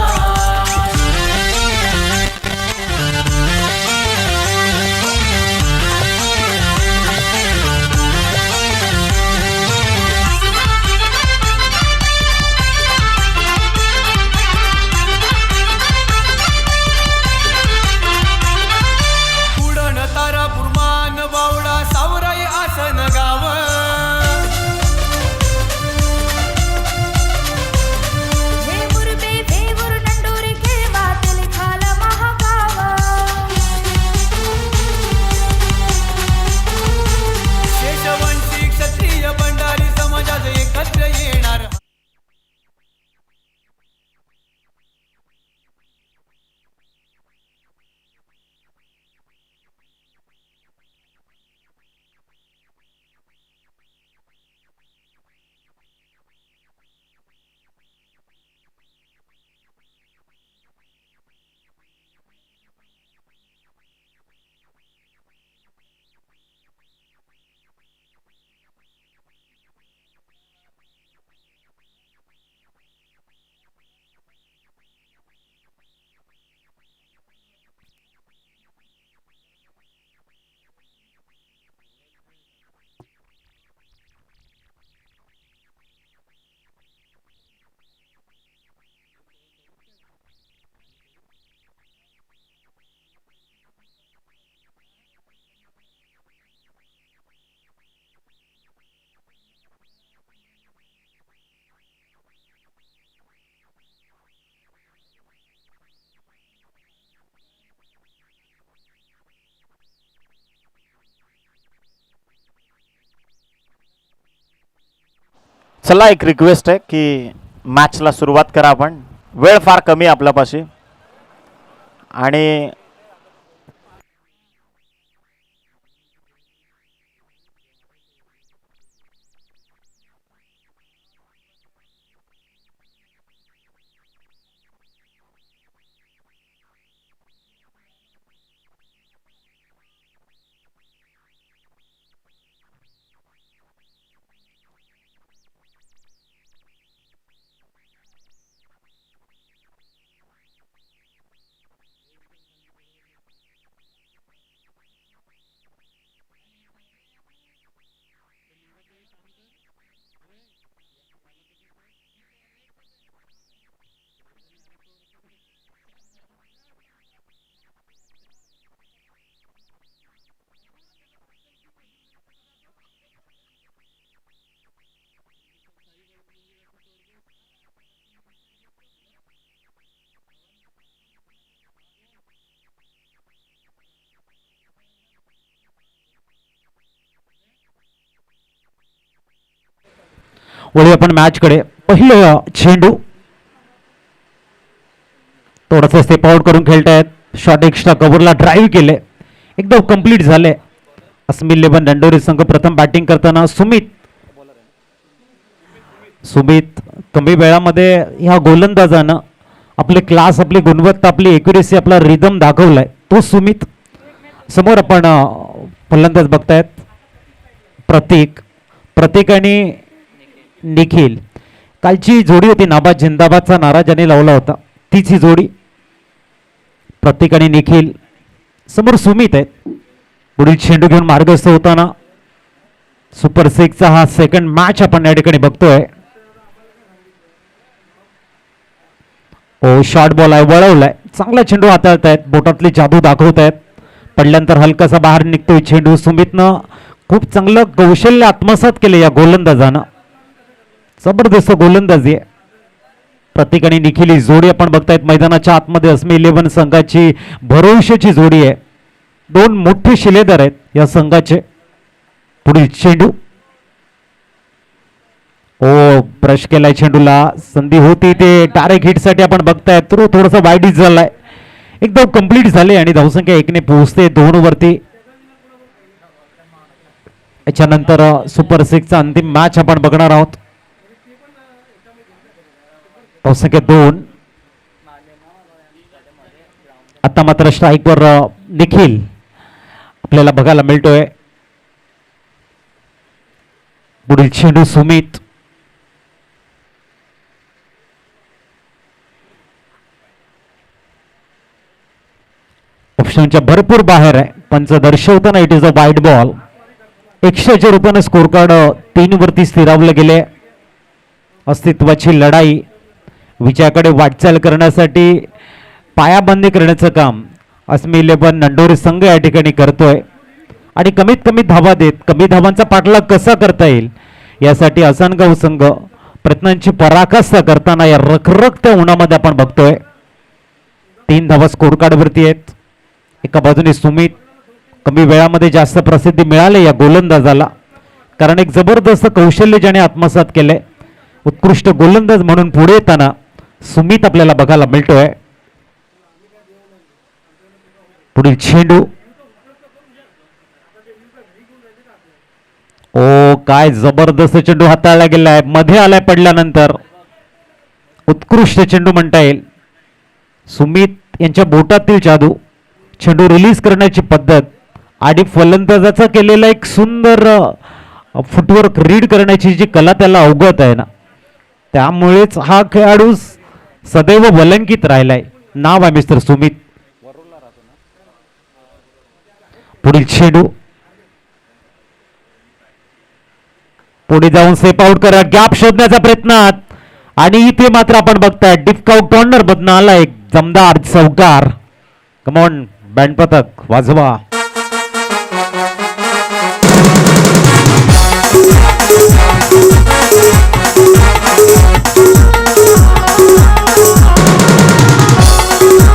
Speaker 1: चला एक रिक्वेस्ट आहे की मॅचला सुरुवात करा आपण. वेळ फार कमी आहे आपल्यापाशी आणि
Speaker 2: वळू आपण मॅचकडे. पहिलं चेंडू थोडंसं स्टेप आउट करून खेळतायत. शॉट एक्स्ट्रा कव्हरला ड्राईव्ह केले, एकदम कंप्लीट झाले. अस्मी 11 दंडोरी संघ प्रथम बॅटिंग करताना सुमित कमी वेळामध्ये ह्या गोलंदाजानं आपले क्लास, आपली गुणवत्ता, आपली एक्युरेसी, आपला रिदम दाखवलाय. तो सुमित. समोर आपण फलंदाज बघतायत प्रतीक आणि निखिल. कालची जोडी होती नाबाद जिंदाबादचा नारा ज्याने लावला होता, तीच ही जोडी. प्रतीक आणि निखिल. समोर सुमित आहेत. पुढील चेंडू घेऊन मार्गस्थ होताना सुपर 6चा हा सेकंड मॅच आपण या ठिकाणी बघतोय. शॉर्ट बॉल आहे, वळवलाय. चांगला चेंडू हाताळतायत, बोटातली जादू दाखवतायत. पडल्यानंतर हलकासा बाहेर निघतोय चेंडू. सुमितनं खूप चांगलं कौशल्य आत्मसात केले या गोलंदाजानं. जबरदस्त गोलंदाजी आहे. प्रतीक आणि निखिल ही जोडी आपण बघतायत मैदानाच्या आतमध्ये. अस्मी 11 संघाची भरवशाची जोडी आहे. दोन मोठे शिलेदार आहेत या संघाचे. पुढील चेंडू ब्रश केलाय चेंडूला. संधी होती ते डायरेक्ट हिटसाठी आपण बघतायत. तो थोडासा वाईडीच झालाय, एकदम कंप्लीट झाले आणि धावसंख्या 1 ने पोहोचते 2 वरती. याच्यानंतर सुपर 6चा अंतिम मॅच आपण बघणार आहोत. धावसंख्या 2. आता मात्र स्ट्राईकवर निखिल आपल्याला बघायला मिळतोय. पुढील चेंडू सुमित. ऑप्शनच्या भरपूर बाहेर आहे. पंच दर्शवताना it is a wide ball. 100च्या रूपाने स्कोर कार्ड 3 वरती स्थिरावलं गेले. अस्तित्वाची लढाई, विजयाकडे वाटचाल करण्यासाठी पायाबंदी करण्याचं काम अस्मी 11 नंडोरी संघ या ठिकाणी करतोय. आणि कमीत कमी धावा देत कमी धावांचा पाठलाग कसा करता येईल यासाठी असनगाव संघ प्रयत्नांची पराकाष्ठा करताना या रखरखत्या उन्हामध्ये आपण बघतोय. 3 धावा स्कोर कार्डवरती आहेत. एका बाजूने सुमित. कमी वेळामध्ये जास्त प्रसिद्धी मिळाली या गोलंदाजाला, कारण एक जबरदस्त कौशल्य ज्याने आत्मसात केले. उत्कृष्ट गोलंदाज म्हणून पुढे येताना सुमित आपल्याला बघायला मिळतोय. पुढील चेंडू. काय जबरदस्त चेंडू हाताळला गेलाय, मध्ये आलाय पडल्यानंतर. उत्कृष्ट चेंडू म्हणता येईल. सुमित यांच्या बोटातील जादू, चेंडू रिलीज करण्याची पद्धत आणि फलंदाजाचा केलेला एक सुंदर फुटवर्क रीड करण्याची जी कला त्याला अवगत आहे ना, त्यामुळेच हा खेळाडू सदैव वलंकित राहिलाय. नाव आहे मिस्टर सुमित. पुढील चेंडू. पुढे जाऊन सेप आउट करा, गॅप शोधण्याचा प्रयत्नात. आणि इथे मात्र आपण बघताय डिफकाउट कॉर्नर बदन आला एक जमदार चौकार. कमॉन बँड पथक वाजवा.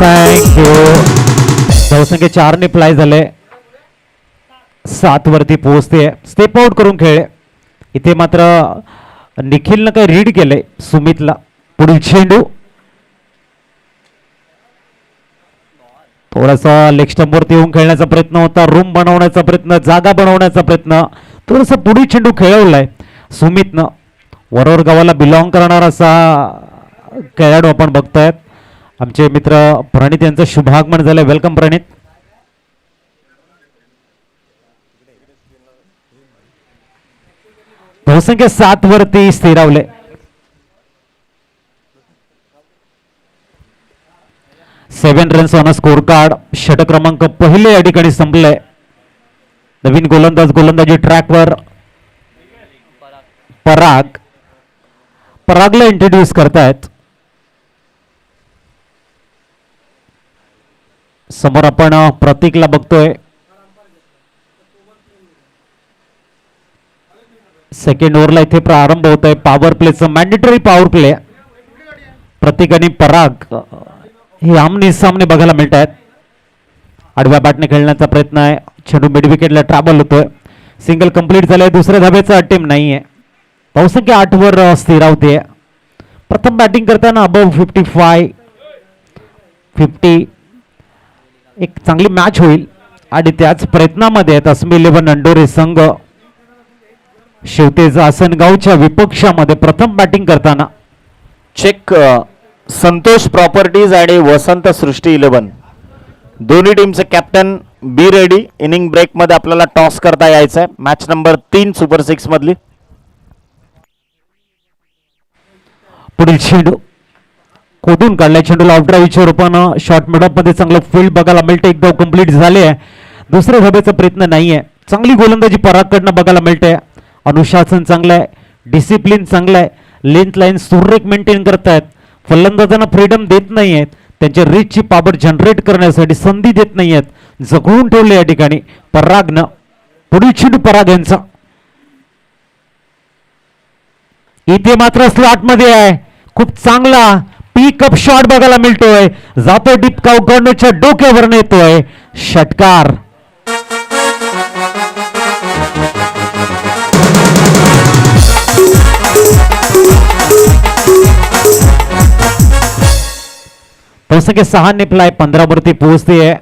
Speaker 2: थँक्यू. धावसंख्या 4 ने प्लाय झाले. 7 वरती पोहोचते. स्टेप आउट करून खेळ. इथे मात्र निखिलनं काही रीड केलंय सुमितला. पुढील चेंडू थोडासा लेग स्टंपवरती येऊन खेळण्याचा प्रयत्न होता, रूम बनवण्याचा प्रयत्न, जागा बनवण्याचा प्रयत्न, थोडासा पुढील चेंडू खेळवलाय सुमितनं. वरोर गावाला बिलॉंग करणारा असा खेळाडू आपण बघतायत. आमचे मित्र प्रणित यांचं शुभागमन झालंय. वेलकम प्रणित. बहुसंख्य 7 वरती स्थिरावले. सेवन रन्स ऑन स्कोर कार्ड. षटक क्रमांक पहिले या ठिकाणी संपले. नवीन गोलंदाजी ट्रॅकवर परागला इंट्रोड्यूस करतायत. समोर आपण प्रतीकला बघतोय. सेकंड ओव्हरला इथे प्रारंभ होत आहे पॉवर प्लेचं मॅन्डेटरी पॉवर प्ले. प्रतीक आणि पराग हे आमने सामने बघायला मिळत आहेत. आडव्या बॅटने खेळण्याचा प्रयत्न आहे. चेंडू मिड विकेटला ट्रॅव्हल होतोय. सिंगल कंप्लीट झालंय. दुसऱ्या धाब्याचा अटेम्प्ट नाहीये. बहुसंख्य 8 वर स्थिरावते. प्रथम बॅटिंग करताना अबव 50 एक चांगली मॅच होईल आणि त्याच प्रयत्नामध्ये आहेत अस्मी 11 नंडोरे संघ. शेवतेज आसनगावच्या विपक्षामध्ये प्रथम बॅटिंग करताना
Speaker 1: चेक संतोष प्रॉपर्टीज आणि वसंत सृष्टी 11 दोन्ही टीमचे captain be ready. Inning break मध्ये आपल्याला टॉस करता यायचं आहे. मॅच नंबर 3 सुपर 6 मधली.
Speaker 2: पुढील चेंडू खोदून काढलाय. चेंडूला ऑफ ड्राईव्हच्या रूपानं शॉर्ट मिडऑफ मध्ये चांगलं फील्ड बघायला मिळते. एकदा कंप्लीट झाले आहे. दुसऱ्या धाब्याचा प्रयत्न नाहीये. चांगली गोलंदाजी परागकडनं बघायला मिळते. अनुशासन चांगलं आहे. डिसिप्लिन चांगलं आहे. लेंथ लाईन सुरेख मेंटेन करतायत. फलंदाजांना फ्रीडम देत नाहीयेत. त्यांच्या रीचची पॉवर जनरेट करण्यासाठी संधी देत नाहीयेत. जगवून ठेवले या ठिकाणी परागनं. पुढील चेंडू पराग यांचा. इथे मात्र स्लॉट मध्ये आहे. खूप चांगला पिकअप शॉट बघायला मिळतोय. जातो डीप कॉर्नरच्या डोक्यावर येतोय षटकार. बहुसंख्य 6 नेपलाय. 15 वरती पोहोचते.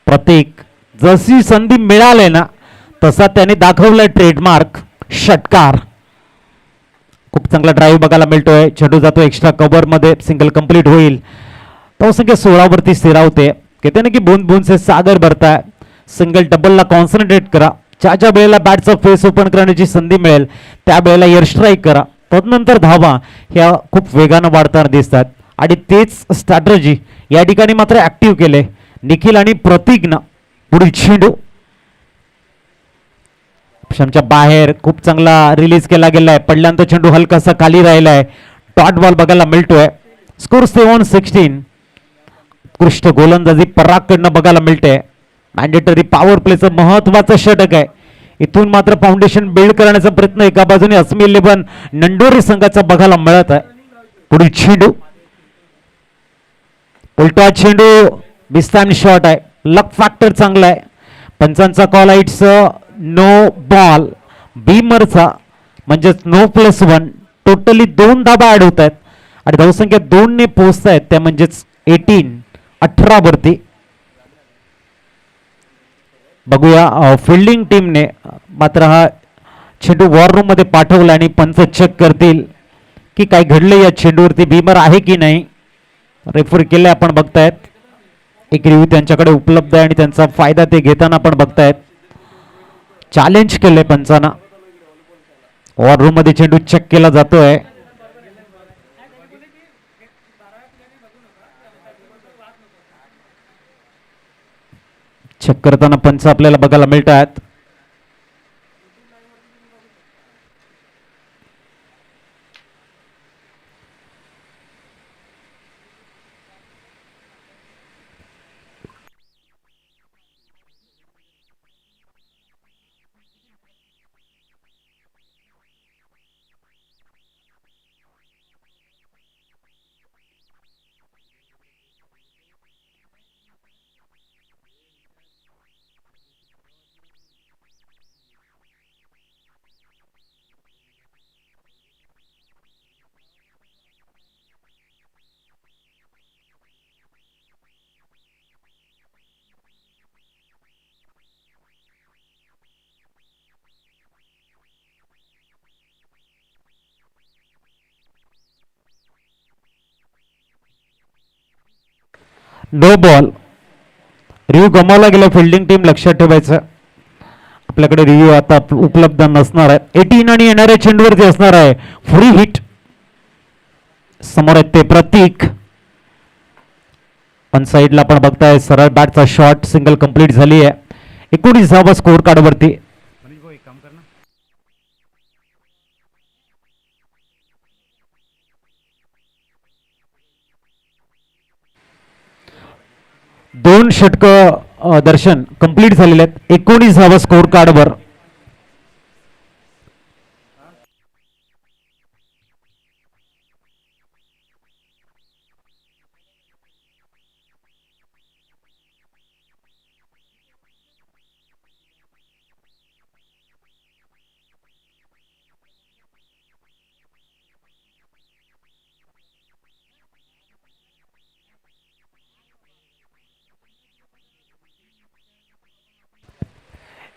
Speaker 2: प्रतीक जशी संधी मिळाली ना तसा त्याने दाखवलाय ट्रेडमार्क षटकार. खूप चांगला ड्राईव्ह बघायला मिळतोय. चेंडू जातो एक्स्ट्रा कव्हर मध्ये. सिंगल कंप्लीट होईल. बहुसंख्य 16 वरती स्थिरावते. कहते ना की बूंद बूंद से सागर भरताय. सिंगल डबलला कॉन्सन्ट्रेट करा. ज्या वेळेला बॅटचा फेस ओपन करण्याची संधी मिळेल त्या वेळेला एअर स्ट्राईक करा. तदनंतर धावा ह्या खूप वेगानं वाढताना दिसतात आणि तेच स्ट्रॅटर्जी या ठिकाणी मात्र ऍक्टिव्ह केले निखिल आणि प्रतीकनं. पुढील चेंडू ऑप्शनच्या बाहेर खूप चांगला रिलीज केला गेलाय. पडल्यानंतर चेंडू हलकासा खाली राहिलाय. डॉट बॉल बघायला मिळतोय. स्कोर 7-16. उत्कृष्ट गोलंदाजी परागकडनं बघायला मिळते. मॅन्डेटरी पॉवर प्लेचं महत्वाचं षटक आहे. इथून मात्र फाउंडेशन बिल्ड करण्याचा प्रयत्न एका बाजूने अस्मी 11 नंडोरे संघाचा बघायला मिळत आहे. पुढील चेंडू उलटा चेंडू बिस्तान शॉट आहे. लक फॅक्टर चांगला आहे. पंचांचा कॉल आहे इट्स नो बॉल. बीमरचा म्हणजेच नो +1. टोटली 2 धाबा ऍड होत आहेत आणि धावसंख्या 2 ने पोहोचतायत. त्या म्हणजेच 18 वरती. बघूया फिल्डिंग टीमने मात्र हा चेंडू वॉर रूम मध्ये पाठवला आणि पंच चेक करतील की काय घडले या चेंडूवरती. बीमर आहे की नाही रेफर केले आपण बघतायत. एक रिव्ह्यू त्यांच्याकडे उपलब्ध आहे आणि त्यांचा फायदा ते घेताना आपण बघतायत. चॅलेंज केले पंचांना. वॉर रूम मध्ये चेंडू चेक केला जातोय. चेक करताना पंच आपल्याला बघायला मिळतात. No ball. रिव्ह्यू गमावला गेला. फिल्डिंग टीम लक्षात ठेवायचं. आपल्याकडे रिव्ह्यू आता उपलब्ध नसणार आहे. 18 आणि येणाऱ्या चेंडूवरती असणार आहे फ्री हिट. समोर आहेत ते प्रतीक. वन साइडला आपण बघताय सरळ बॅटचा शॉट. सिंगल कंप्लीट झाली आहे. 19 धावा स्कोर कार्डवरती. दोन षटक दर्शन कंप्लीट झालेले आहेत. 19 धावा स्कोर कार्डवर.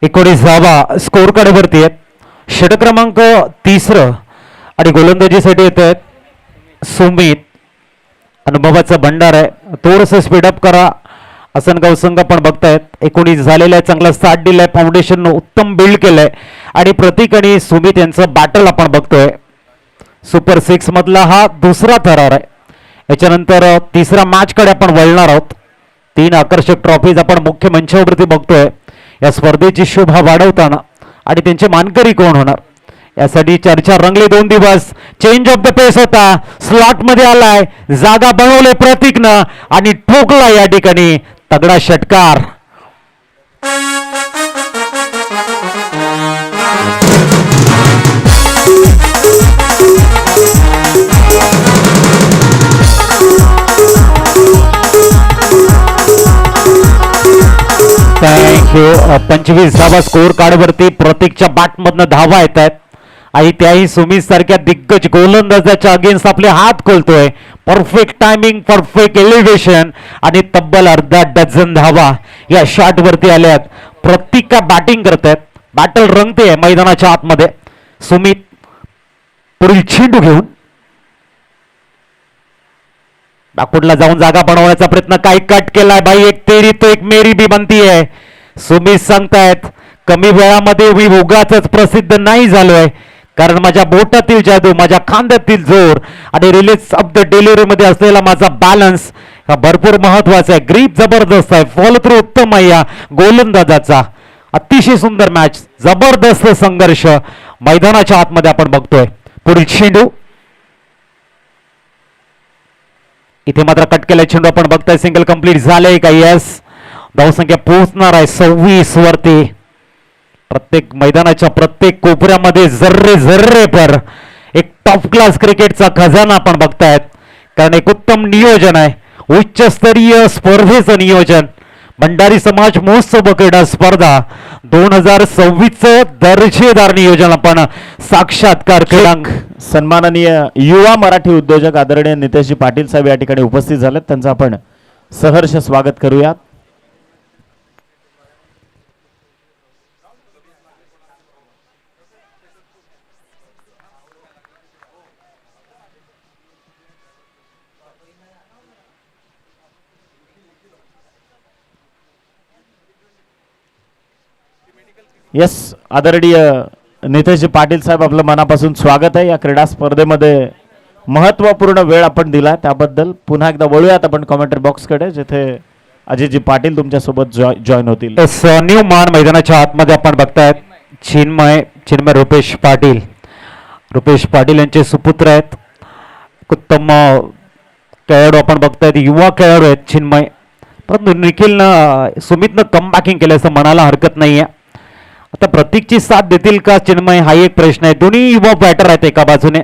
Speaker 2: एकोणीस धावा स्कोर कार्डवरती आहेत. षटक क्रमांक 3 आणि गोलंदाजीसाठी येत आहेत सुमित. अनुभवाचा भंडार आहे. थोडंसं स्पीडअप करा. आसनगाव संघ पण बघतायत. 19 झालेला आहे. चांगला स्टार्ट दिलाय. फाउंडेशन उत्तम बिल्ड केलंय आणि प्रतीक आणि सुमित यांचं बॅटल आपण बघतोय. सुपर 6 मधला हा दुसरा थरार आहे. याच्यानंतर तिसरा मॅचकडे आपण वळणार आहोत. 3 आकर्षक ट्रॉफीज आपण मुख्य मंचावरती बघतोय. या स्पर्धेची शोभा वाढवताना आणि त्यांचे मानकरी कोण होणार यासाठी चर्चा रंगली. 2 दिवस. चेंज ऑफ द पेस होता. स्लॉट मध्ये आलाय. जागा बनवले प्रतीकनं आणि ठोकला या ठिकाणी तगडा षटकार. थँक्यू. 25 धावा स्कोर कार्डवरती. प्रतीकच्या बॅटमधनं धावा येत आहेत आणि त्याही सुमित सारख्या दिग्गज गोलंदाजाच्या अगेन्स्ट आपले हात खोलतोय. परफेक्ट टायमिंग, परफेक्ट एलिव्हेशन आणि तब्बल अर्धा डझन धावा या शॉट वरती आल्यात. प्रतीक का बॅटिंग करतायत. बॅटल रंगते मैदानाच्या आतमध्ये. सुमित पुढील चेंडू घेऊन बॅकफुटला जाऊन जागा बनवण्याचा प्रयत्न. काही कट केलाय भाई. एक तेरी तो एक मेरी भी बनती आहे. सुमित सांगतायत कमी वेळामध्ये मी उगाच प्रसिद्ध नाही झालोय कारण माझ्या बोटातील जादू, माझ्या खांद्यातील जोर आणि रिलीज ऑफ द डिलिव्हरी मध्ये असलेला माझा बॅलन्स हा भरपूर महत्वाचा आहे. ग्रीप जबरदस्त आहे. फॉलो थ्रू उत्तम आहे या गोलंदाजाचा. अतिशय सुंदर मॅच. जबरदस्त संघर्ष मैदानाच्या आतमध्ये आपण बघतोय. पुढील चेंडू. इथे मात्र कट केला चेंडू आपण बघताय. सिंगल कंप्लीट झालंय का? यस. धावसंख्या पोहोचणार आहे 26 वरती. प्रत्येक मैदानाच्या प्रत्येक कोपऱ्यामध्ये जर्रे जर्रे पर एक टॉप क्लास क्रिकेटचा खजाना आपण बघतायत. कारण एक उत्तम नियोजन आहे. उच्चस्तरीय स्पर्धेचं नियोजन. भंडारी समाज महोत्सव क्रीडा स्पर्धा 2026 दर्जेदार नियोजन आपण साक्षात्कार क्रीडांग.
Speaker 1: सन्माननीय युवा मराठी उद्योजक आदरणीय नितेशजी पाटील साहेब या ठिकाणी उपस्थित झालेत. त्यांचं आपण सहर्ष स्वागत करूयात. यस, आदरणीय नितेशजी पाटील साहेब आपलं मनापासून स्वागत आहे. या क्रीडा स्पर्धेमध्ये महत्त्वपूर्ण वेळ आपण दिला त्याबद्दल पुन्हा एकदा वळूयात आपण कॉमेंटरी बॉक्सकडे, जिथे अजयजी पाटील तुमच्यासोबत जॉईन होतील.
Speaker 2: न्यू मान मैदानाच्या आतमध्ये आपण बघतायत चिन्मय रुपेश पाटील. रुपेश पाटील यांचे सुपुत्र आहेत. उत्तम खेळाडू आपण बघतायत. युवा खेळाडू आहेत चिन्मय. परंतु निखिलनं सुमितनं कम बॅकिंग केलं असं म्हणायला हरकत नाहीये. आता प्रतीकची साथ देतील का चिन्मय हा एक प्रश्न आहे. दोन्ही युवा बॅटर आहेत. एका बाजूने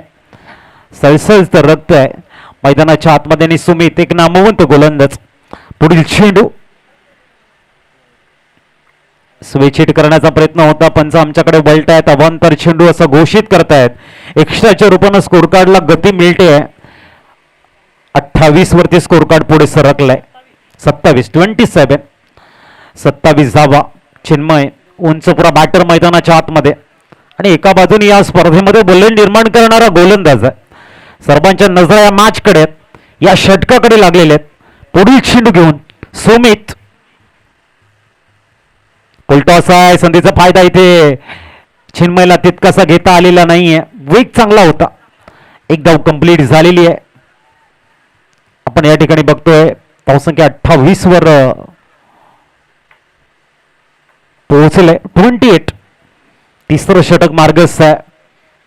Speaker 2: सळसळ रक्त आहे मैदानाच्या आतमध्ये आणि सुमित एक नामवंत गोलंदाज. पुढील चेंडू स्वेचिट करण्याचा प्रयत्न होता. पंच आमच्याकडे वळतायत. अवांतर चेंडू असं घोषित करतायत. एक्स्ट्राच्या रूपानं स्कोर कार्डला गती मिळते. 28 वरती स्कोर कार्ड पुढे सरकलाय. 27 धावा. चिन्मय उंचपुरा बॅटर मैदानाच्या आतमध्ये आणि एका बाजूने या स्पर्धेमध्ये बोलण निर्माण करणारा गोलंदाज आहे. सर्वांच्या नजरा या मॅचकडे या षटकाकडे लागलेले आहेत. पुढील चेंडू घेऊन सुमित. उलटॉस आहे, संधीचा फायदा इथे चिन्मयला तितकासा घेता आलेला नाहीये. वेग चांगला होता. एक धाव कंप्लीट झालेली आहे. आपण या ठिकाणी बघतोय धावसंख्या 28 वर पोहोचले. 28. तिसरं षटक मार्गस्थ आहे.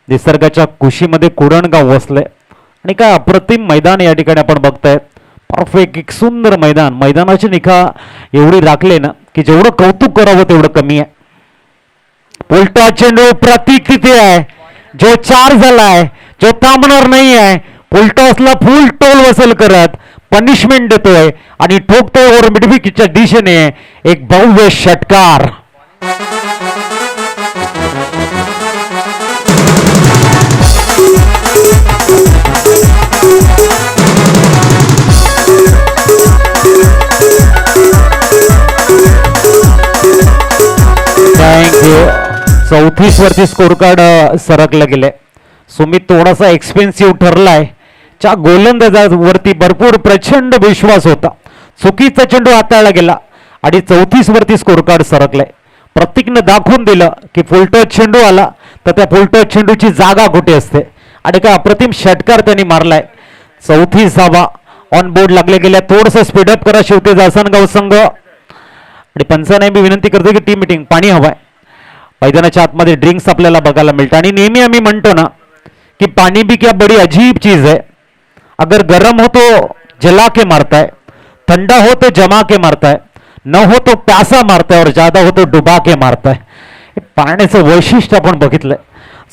Speaker 2: निसर्गाच्या कुशीमध्ये कुरणगाव वसले आणि काय अप्रतिम मैदान या ठिकाणी आपण बघताय. परफेक्ट एक सुंदर मैदान. मैदानाची निखा एवढी राखले ना की जेवढं कौतुक करावं तेवढं कमी आहे. उलटा चेंडू प्रतीक तिथे आहे जो 4 झालाय, जो थांबणार नाही आहे. फुलटॉसला फुल टोल वसूल करत पनिशमेंट देतोय आणि ठोकतोय ओव्हर मिडविकेटच्या दिशेने एक भव्य षटकार. थँक्यू. 34 वरती स्कोर कार्ड सरकलं गेले. सुमित थोडासा एक्सपेन्सिव्ह ठरलाय. च्या गोलंदाजावरती भरपूर प्रचंड विश्वास होता. चुकीचा चेंडू हाताळला गेला आणि 34 वरती स्कोर कार्ड सरकलाय. प्रत्येकनं दाखवून दिलं की फुलटॉस चेंडू आला तर त्या फुलटॉस चेंडूची जागा कुठे असते आणि काय अप्रतिम षटकार त्यांनी मारलाय. 34 धावा ऑन बोर्ड लागले गेल्या. थोडंसं स्पीडअप करा शिवते जासनगाव संघ. आणि पंचांना मी विनंती करतो की टीम मीटिंग पाणी हवाय. मैदानाच्या आतमध्ये ड्रिंक्स आपल्याला बघायला मिळतं आणि नेहमी आम्ही म्हणतो ना कि पानी भी क्या बड़ी अजीब चीज है. अगर गर्म हो तो जला के मारता है, ठंडा हो तो जमा के मारता है, न हो तो प्यासा मारता है और ज्यादा हो तो डुबा के मारता है. हे पाण्याचं वैशिष्ट्य आपण बघितलंय.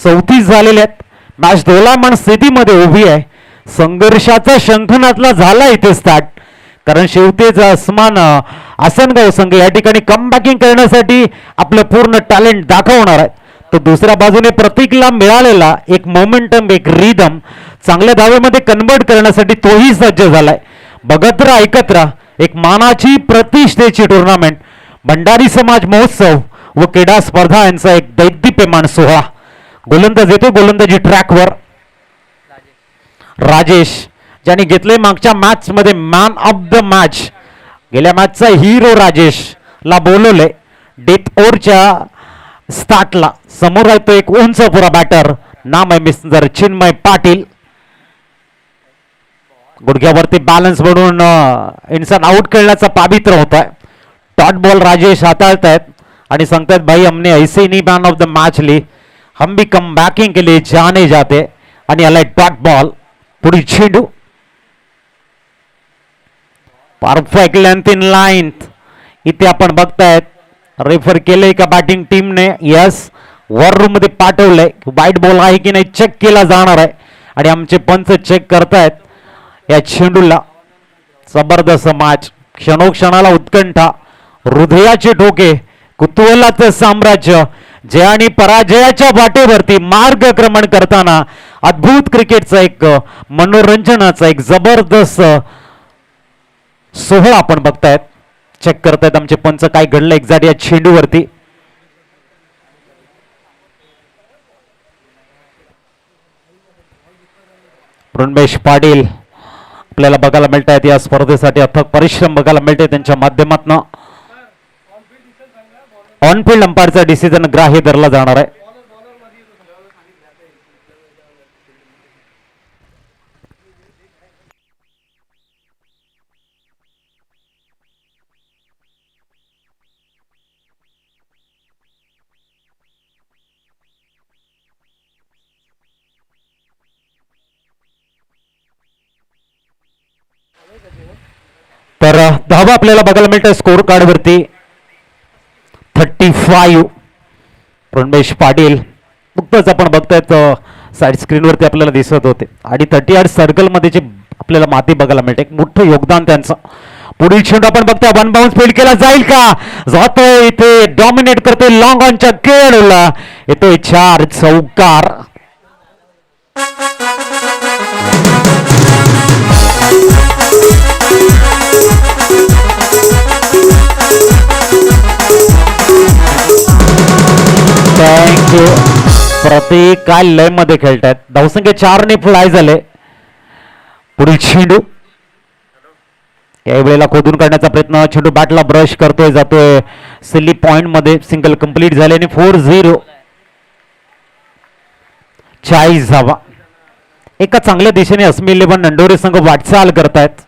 Speaker 2: 34 झालेले आहेत. मॅच दोलायमान स्थितीमध्ये उभी आहे. संघर्षाचा शंखनादला झाला इथे स्टार्ट. कारण शेवटेचा आसमान आसनगाव संघ या ठिकाणी कमबॅकिंग करण्यासाठी आपलं पूर्ण टॅलेंट दाखवणार आहे. तर दुसऱ्या बाजूने प्रतीकला मिळालेला एक मोमेंटम, एक रिदम चांगल्या धावेमध्ये कन्वर्ट करण्यासाठी तोही सज्ज झालाय. बघत राहा, ऐकत राहा. एक मानाची प्रतिष्ठेची टुर्नामेंट, भंडारी समाज महोत्सव व क्रीडा स्पर्धा यांचा एक दैदिप्यमान सोहळा. गोलंदाज येतो गोलंदाजी ट्रॅकवर. राजेश ज्यांनी घेतले मागच्या मॅच मध्ये मॅन ऑफ द मॅच, गेल्या मॅचचा हिरो राजेश ला बोलवले डेथ ओव्हरच्या स्टार्टला. समोर आहे तो एक उंच पुरा बॅटर, नाम आहे मिस्टर चिन्मय पाटील. गुडघ्यावरती बॅलन्स बनवून इन्सान आउट खेळण्याचा पावित्र होत आहे. डॉट बॉल राजेश हाताळतायत आणि सांगतायत भाई हमने ऐसे नहीं मॅन ऑफ द मॅच ली, हम भी कम बैकिंग के लिए जाने जाते. आणि आलाय डॉट बॉल. पुढील चेंडू परफेक्ट लेंथ इन लाईन. इथे आपण बघतायत रेफर केलंय का बॅटिंग टीमने. यस, वर रूम मध्ये पाठवलंय. वाईट बॉल आहे की नाही चेक केला जाणार आहे आणि आमचे पंच चेक करतायत या चेंडूला. जबरदस्त मॅच. क्षणोक्षणाला उत्कंठा, हृदयाचे ठोके, कुतूहलाचं साम्राज्य. जय आणि पराजयाच्या वाटेवरती मार्गक्रमण करताना अद्भुत क्रिकेटचा एक मनोरंजनाचा एक जबरदस्त सोहळा आपण बघतायत. चेक करतायत आमचे पंच काय घडलं एक्झॅक्ट या चेंडूवरती. ऋणमेश पाटील आपल्याला बघायला मिळत आहेत. या स्पर्धेसाठी अथक परिश्रम बघायला मिळते त्यांच्या माध्यमातून. ऑनफिल्ड अंपायरचा डिसिजन ग्राह्य धरला जाणार आहे. तर धावा आपल्याला बघायला मिळतं स्कोर कार्ड वरती 35. रणमेश पाटील नुकतंच आपण बघतायत साईड स्क्रीन वरती आपल्याला दिसत होते आणि 38 सर्कल मध्ये जे आपल्याला माती बघायला मिळते. एक मोठं योगदान त्यांचं. पुढील चेंडू आपण बघतोय वन बाउन्स फील्ड केला जाईल का. जातोय इथे डॉमिनेट करतोय लॉंग ऑनच्या खेळला. येतोय 4 चौकार. थँक्यू. प्रत्येक काय लय मध्ये खेळतायत. धावसंख्या 4 ने फ्लाय झाले. पुढील चेंडू यावेळेला खोदून काढण्याचा प्रयत्न, चेंडू बॅटला ब्रश करतोय, जातोय सिली पॉइंट मध्ये, सिंगल कंप्लीट झाले आणि 4-0. 40 धावा. एका चांगल्या दिशेने अस्मी इलेव्हन नंडोरे संघ वाटचाल करतायत.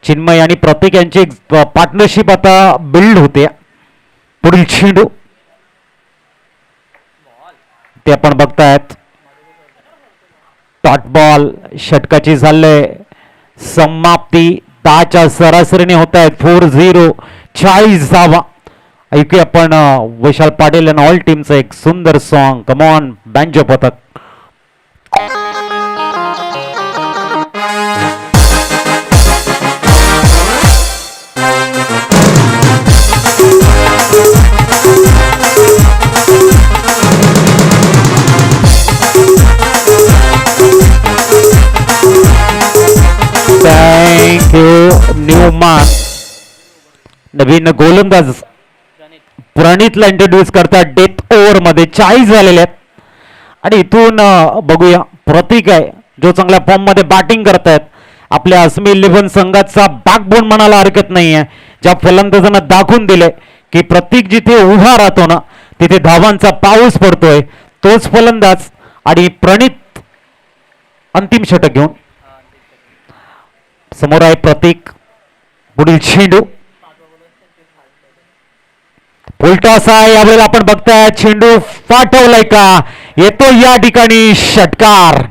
Speaker 2: चिन्मय आणि प्रतीक यांची पार्टनरशिप आता बिल्ड होते. पुढील चेंडू ते आपण बघतायत. डॉट बॉल षटकाची झाले समाप्ती. 10च्या सरासरीने होत आहेत. 4-0. 40 धावा. ऐकूया आपण वैशाल पाटील आणि ऑल टीमचं एक सुंदर सॉन्ग, कम ऑन बँजो पथक. Thank you Newman. नवीन गोलंदाज प्रणितला इंट्रोड्यूस करतात डेथ ओव्हर मध्ये. 40 झालेले आहेत आणि इथून बघूया प्रतीक आहे जो चांगल्या फॉर्म मध्ये बॅटिंग करतायत. आपल्या अस्मी इलेव्हन संघाचा बॅकबोन म्हणायला हरकत नाहीये. ज्या फलंदाजांना दाखवून दिले की प्रतीक जिथे उभा राहतो ना तिथे धावांचा पाऊस पडतोय, तोच फलंदाज. आणि प्रणित अंतिम षटक घेऊन समोर आहे प्रतीक. पुढील चेंडू फुलटॉस आहे. यावेळेला आपण बघताय चेंडू पाठवलाय का, येतो या ठिकाणी षटकार.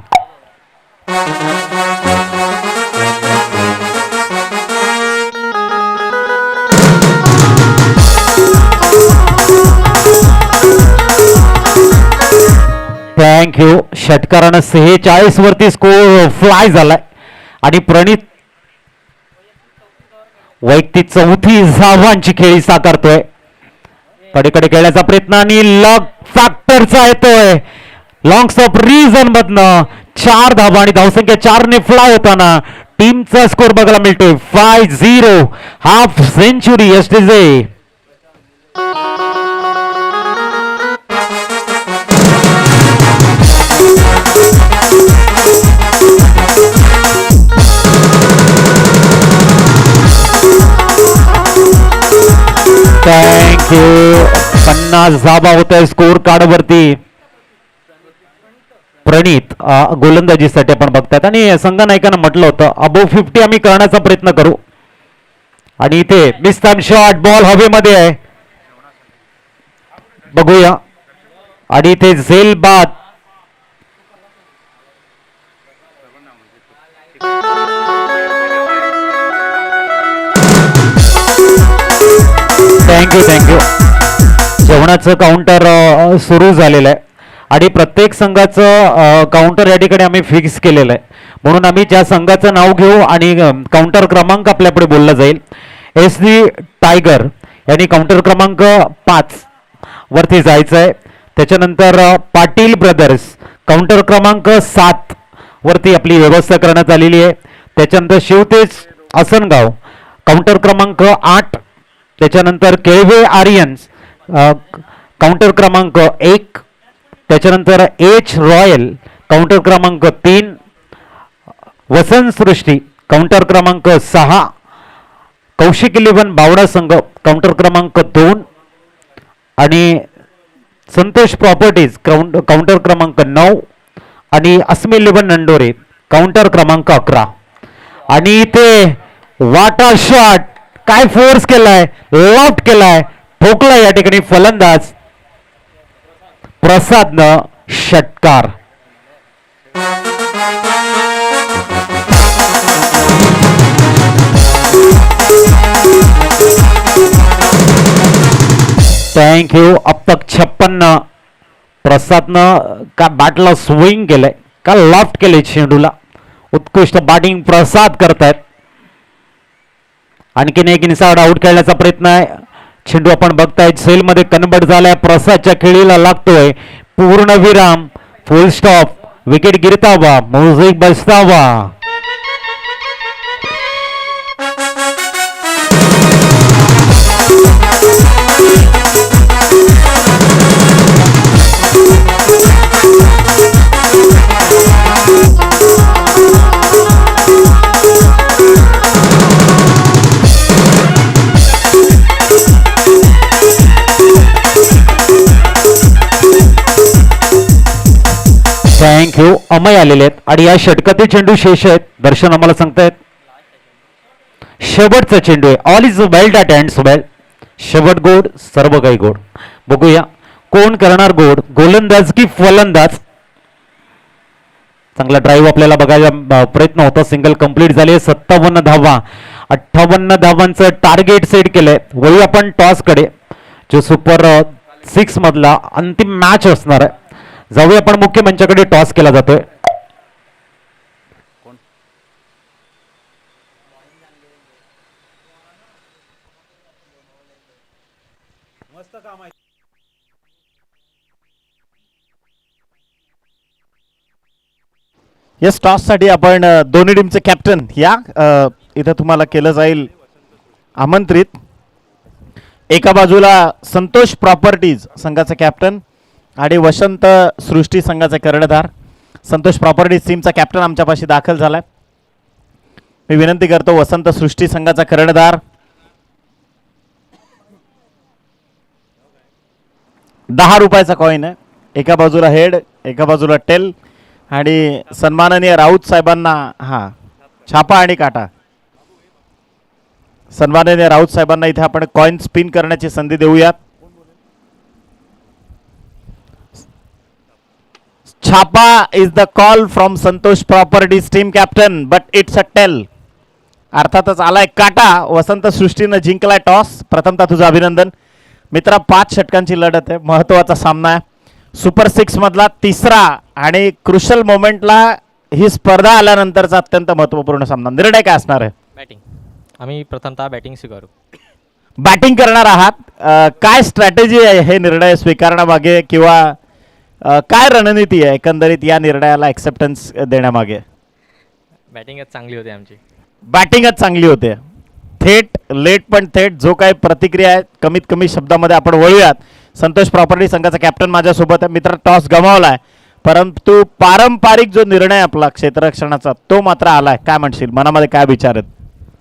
Speaker 2: Thank you. षटकारानं 46 वरती स्कोर फ्लाय झालाय आणि प्रणित वैयक्तिक 34 धावांची खेळी साकारतोय. कडेकडे खेळण्याचा प्रयत्न आणि लॉक फॅक्टरचा येतोय. लॉंग स्टॉप रिझन मधनं 4 धावा आणि धावसंख्या 4 ने फ्लाय होताना टीमचा स्कोर बघायला मिळतोय 5-0. Half century STJ. Thank you. 50 धावा होत आहे स्कोर कार्ड वरती. प्रणित गोलंदाजीसाठी आपण बघतात आणि संघनायकानं म्हटलं होतं अबोव 50 आम्ही करण्याचा प्रयत्न करू. आणि इथे मिस टाइम शॉट, बॉल हवेमध्ये आहे. बघूया. आणि इथे झेल बाद. थँक्यू. जेवणाचं काउंटर सुरू झालेलं आहे आणि प्रत्येक संघाचं काउंटर या ठिकाणी आम्ही फिक्स केलेलं आहे. म्हणून आम्ही ज्या संघाचं नाव घेऊ आणि काउंटर क्रमांक आपल्यापुढे बोलला जाईल. SD टायगर यांनी काउंटर क्रमांक 5 वरती जायचं आहे. त्याच्यानंतर पाटील ब्रदर्स काउंटर क्रमांक 7 वरती आपली व्यवस्था करण्यात आलेली आहे. त्याच्यानंतर शिवतेज आसनगाव काउंटर क्रमांक 8. त्याच्यानंतर केळवे आर्यन्स काउंटर क्रमांक 1. त्याच्यानंतर H रॉयल काउंटर क्रमांक 3. वसंत सृष्टी काउंटर क्रमांक 6. कौशिक इलेव्हन बावडा संघ काउंटर क्रमांक 2 आणि संतोष प्रॉपर्टीज काउंटर क्रमांक 9 आणि अस्मी इलेव्हन नंडोरे काउंटर क्रमांक 11. आणि इथे वाटा शॉट काय फोर्स केलाय, लॉफ्ट केलाय, ठोकलाय या ठिकाणी फलंदाज प्रसादनं. षटकार. थँक्यू. अब तक 56. प्रसादनं का बॅटला स्विंग केलंय का लॉफ्ट केलंय चेंडूला. उत्कृष्ट बॅटिंग प्रसाद करतायत. आणखीन एक इन्साइड आउट खेळण्याचा प्रयत्न आहे. चेंडू आपण बघताय सेल मध्ये कन्वर्ट झालाय. प्रसादच्या खेळीला लागतोय पूर्णविराम, फुल स्टॉप. विकेट गिरतावा, म्युझिक बसतावा. Thank you. अमय आलेले आहेत आणि या षटकातील चेंडू शेष आहेत. दर्शन आम्हाला सांगतायत शेवटचा चेंडू आहे. All is well dot and well. शेवट गोड, सर्व काही गोड. बघूया कोण करणार गोड, गोलंदाज की फलंदाज. चांगला ड्राईव्ह आपल्याला बघायला प्रयत्न होता. सिंगल कंप्लीट झाले. 57 धावा, 58 धावांचं टार्गेट सेट केलंय. वळू आपण टॉस कडे, जो सुपर 6 मधला अंतिम मॅच असणार आहे. जाऊया आपण मुख्य मंचाकडे. टॉस केला जातोय.
Speaker 1: येस, टॉससाठी आपण दोन्ही टीमचे कॅप्टन या इथं तुम्हाला केलं जाईल आमंत्रित. एका बाजूला संतोष प्रॉपर्टीज संघाचा कॅप्टन आणि वसंत सृष्टी संघाचा कर्णधार. संतोष प्रॉपर्टीज टीमचा कॅप्टन आमच्यापाशी दाखल झालाय. मी विनंती करतो वसंत सृष्टी संघाचा कर्णधार 10 रुपयाचा कॉईन आहे. एका बाजूला हेड, एका बाजूला टेल आणि सन्माननीय राऊत साहेबांना छापा आणि काटा. सन्माननीय राऊत साहेबांना इथे आपण कॉइन स्पिन करण्याची संधी देऊयात. छापा is the call from Santosh properties team captain, but it's a tail. अर्थातच आलाय काटा. वसंत सृष्टीनं जिंकलाय टॉस. प्रथमतः तुझं अभिनंदन मित्रा. 5 षटकांची लढत आहे. महत्वाचा सामना आहे. सुपर 6 मधला तिसरा आणि क्रुशल मोमेंटला ही स्पर्धा आल्यानंतरचा अत्यंत महत्वपूर्ण सामना. निर्णय काय असणार आहे?
Speaker 6: बॅटिंग. आम्ही प्रथमतः बॅटिंग स्वीकारू.
Speaker 1: बॅटिंग करणार आहात. काय स्ट्रॅटेजी आहे हे निर्णय स्वीकारण्यामागे, किंवा काय रणनीती आहे एकंदरीत या निर्णयाला ॲक्सेप्टन्स देण्यामागे?
Speaker 6: बॅटिंगच चांगली होती आमची.
Speaker 1: बॅटिंगच चांगली होते. थेट लेट पण थेट जो काही प्रतिक्रिया आहे कमीत कमी शब्दामध्ये आपण वळूयात. संतोष प्रॉपर्टी संघाचा कॅप्टन माझ्यासोबत आहे. मित्र टॉस गमावलाय, परंतु पारंपरिक जो निर्णय आपला क्षेत्ररक्षणाचा तो मात्र आलाय. काय म्हणशील, मनामध्ये काय विचार आहेत?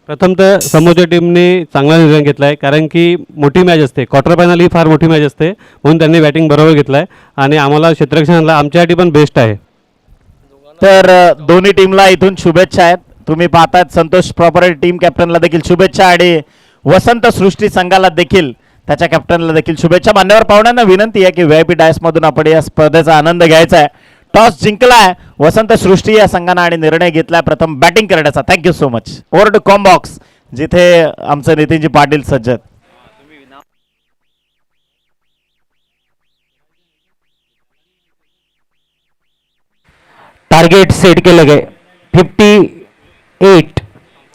Speaker 7: प्रथमतः समोरच्या टीमने चांगला निर्णय घेतला आहे, कारण की मोठी मॅच असते. क्वार्टर फायनल ही फार मोठी मॅच असते, म्हणून त्यांनी बॅटिंग बरोबर घेतलं आहे आणि आम्हाला क्षेत्ररक्षणाला आमच्यासाठी पण बेस्ट आहे.
Speaker 1: तर दोन्ही टीमला इथून शुभेच्छा आहेत. तुम्ही पाहतायत संतोष प्रॉपर्टी टीम कॅप्टनला देखील शुभेच्छा आणि वसंत सृष्टी संघाला देखील त्याच्या कॅप्टनला देखील शुभेच्छा. मान्यवर पाहुण्यांना विनंती आहे की व्हीआयपी डायसमधून आपण या स्पर्धेचा आनंद घ्यायचा आहे. टॉस जिंकलाय वसंत सृष्टी या संघानं आणि निर्णय घेतलाय प्रथम बॅटिंग करण्याचा. Thank you so much. Over to combox, जिथे आमचे नितीनजी पाटील सज्ज आहेत.
Speaker 2: टार्गेट सेट केलं गे 58,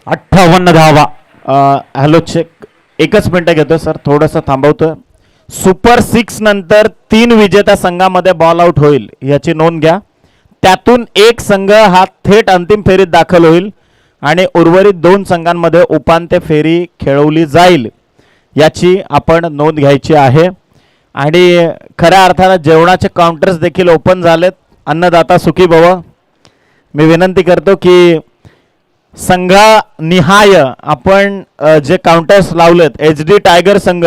Speaker 2: 58 धावा.
Speaker 1: हॅलो चेक, एकच मिनटं घेतोय सर, थोडंसं थांबवतोय. सुपर 6 नंतर 3 विजेत्या संघामध्ये बॉल आउट होईल याची नोंद घ्या. त्यातून एक संघ हा थेट अंतिम फेरीत दाखल होईल आणि उर्वरित 2 संघांमध्ये उपांत्य फेरी खेळवली जाईल याची आपण नोंद घ्यायची आहे. आणि खऱ्या अर्थानं जेवणाचे काउंटर्स देखील ओपन झालेत. अन्नदाता सुखी भव. मी विनंती करतो की संघनिहाय आपण जे काउंटर्स लावलेत, HD टायगर संघ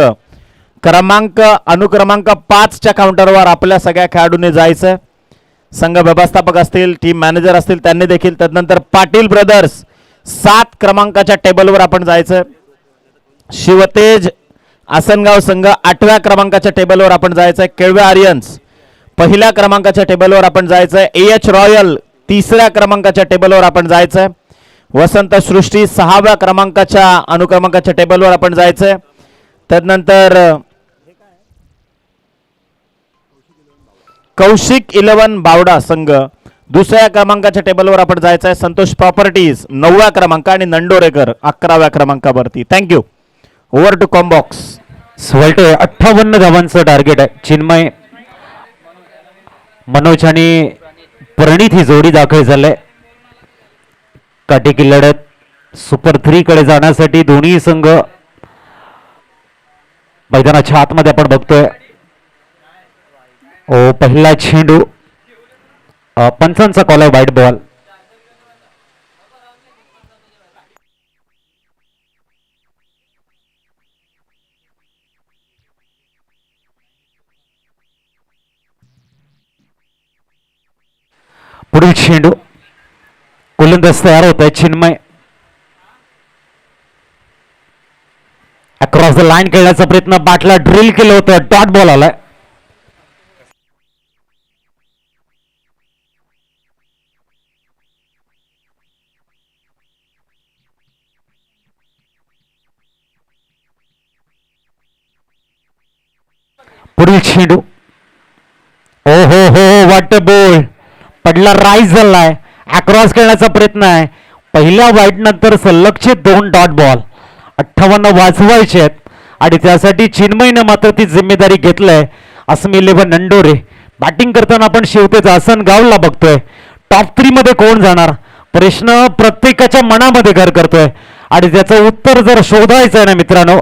Speaker 1: अनुक्रमांक 5च्या काउंटरवर आपल्या सगळ्या खेळाडूंनी जायचं. संघ व्यवस्थापक असतील, टीम मॅनेजर असतील, त्यांनी देखील. त्यानंतर पाटील ब्रदर्स 7 क्रमांकाच्या टेबलवर आपण जायचं. शिवतेज आसनगाव संघ 8व्या क्रमांकाच्या टेबलवर आपण जायचंय. केळवे आर्यन्स 1ल्या क्रमांकाच्या टेबलवर आपण जायचंय. AH रॉयल 3ऱ्या क्रमांकाच्या टेबलवर आपण जायचंय. वसंत सृष्टी 6व्या क्रमांकाच्या अनुक्रमांकाच्या टेबलवर आपण जायचंय. त्यानंतर कौशिक 11 बावडा संघ 2ऱ्या क्रमांकाच्या टेबलवर आपण जायचंय. संतोष प्रॉपर्टीज 9व्या क्रमांक आणि नंडोरेकर 11व्या क्रमांकावरती. थँक्यू. Over to combox.
Speaker 2: स्वल्टे 58 धावांचं टार्गेट आहे. चिन्मय, मनोज आणि प्रणित ही जोडी दाखल झाले. काटेकी लढत सुपर 3 कडे जाण्यासाठी दोन्ही संघ मैदानाच्या आतमध्ये आपण बघतोय. पहिला चेंडू पंचांचा कॉल आहे, वाईट बॉल. पुढील चेंडू गोलंदाज तयार होत आहे चिन्मय. अक्रॉस द लाईन खेळण्याचा प्रयत्न, बॅटला ड्रिल केलं होतं, डॉट बॉल आलाय. पुढील चेंडू ओ हो हो वाट बॉल पडला, राईज झालाय. अक्रॉस खेळण्याचा प्रयत्न आहे. पहिल्या वाईट नंतर सलगचे 2 डॉट बॉल. 58 वाजवायचे आहेत आणि त्यासाठी चिन्मयनं मात्र ती जिम्मेदारी घेतलंय. असं 11 नंडोरे बॅटिंग करताना आपण शेवटेच आसन गावला बघतोय. टॉप 3 मध्ये कोण जाणार प्रश्न प्रत्येकाच्या मनामध्ये घर करतोय आणि त्याचं उत्तर जर शोधायचं आहे ना मित्रांनो,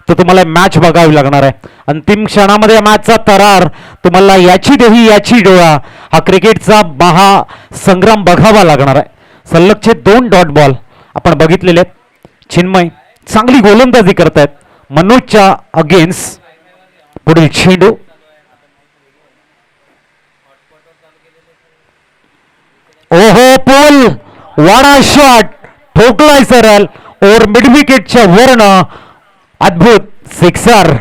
Speaker 2: तर तुम्हाला मॅच बघावी लागणार आहे. अंतिम क्षणामध्ये या मॅचचा तरार तुम्हाला याची देही याची डोळा हा क्रिकेटचा महासंग्राम बघावा लागणार आहे. सलगचे 2 डॉट बॉल आपण बघितलेले. चिन्मय चांगली गोलंदाजी करतायत मनोजच्या अगेन्स्ट. पुढील चेंडू ओहो पोल वाडा शॉट ठोकलाय सरळ ओव्हर मिड विकेटच्या वरनं. अद्भुत sixer.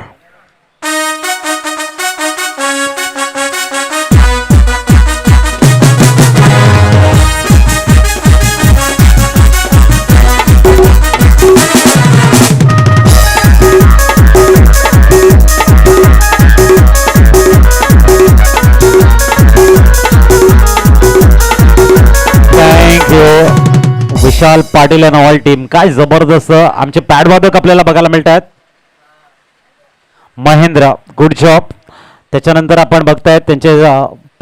Speaker 2: Vishal Patil and all team. काय जबरदस्त आमचे पॅडवादक आपल्याला बघायला मिळत आहेत. Mahendra good job. त्याच्यानंतर आपण बघतायत त्यांचे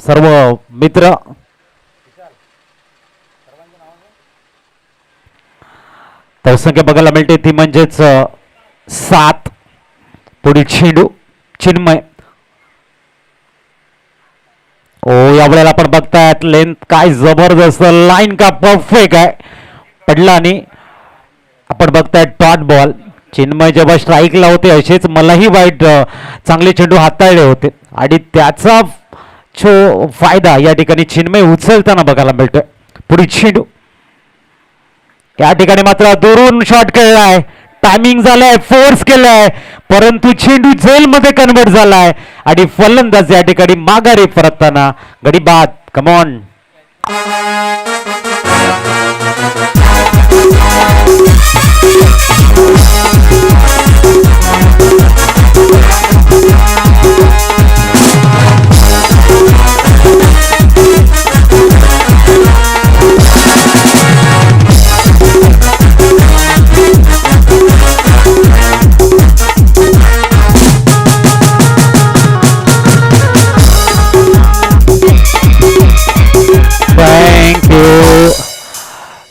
Speaker 2: सर्व मित्र. संख्या बघायला मिळते ती म्हणजेच 7. पुढील चेंडू चिन्मय. ओ यावेळेला आपण बघतायत लेंथ काय जबरदस्त, लाईन का परफेक्ट आहे, पडला आणि आपण बघताय डॉट बॉल. चिन्मय जेव्हा स्ट्राईकला होते असेच मलाही वाईट चांगले चेंडू हाताळले होते आणि त्याचा फायदा या ठिकाणी चिन्मय उचलताना बघायला मिळतोय. पुढील चेंडू या ठिकाणी मात्र दुरून शॉट खेळलाय, टायमिंग झालाय, फोर्स केलाय, परंतु चेंडू जेलमध्ये कन्वर्ट झालाय आणि फलंदाज या ठिकाणी माघारी परतताना गडी बाद. कमॉन.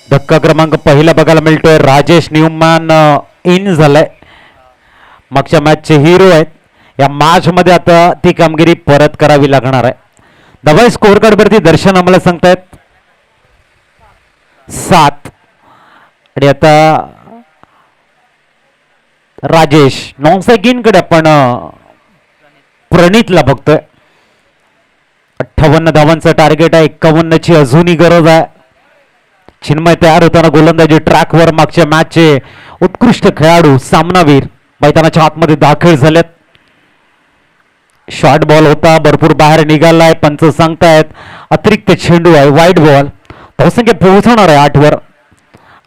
Speaker 2: धक्का क्रमांक पहिला बघायला मिळतोय. राजेश न्यूमॅन इन झालाय. मागच्या मॅचचे हिरो आहेत. या मॅच मध्ये आता ती कामगिरी परत करावी लागणार आहे. दबाई स्कोर कार्ड वरती दर्शन आम्हाला सांगतायत 7 आणि आता राजेश नॉनसेगिनकडे आपण प्रणितला बघतोय. 58 धावांचं टार्गेट आहे. 51 ची अजूनही गरज आहे. चिन्मय तयार होताना गोलंदाजी ट्रॅकवर मागच्या मॅचचे उत्कृष्ट खेळाडू सामनावीर मैदानाच्या आतमध्ये दाखल झालेत. शॉर्ट बॉल होता, भरपूर बाहेर निघालाय. पंच सांगतायत अतिरिक्त चेंडू आहे, वाईट बॉल. धावसंख्या पोहोचणार आहे 8 वर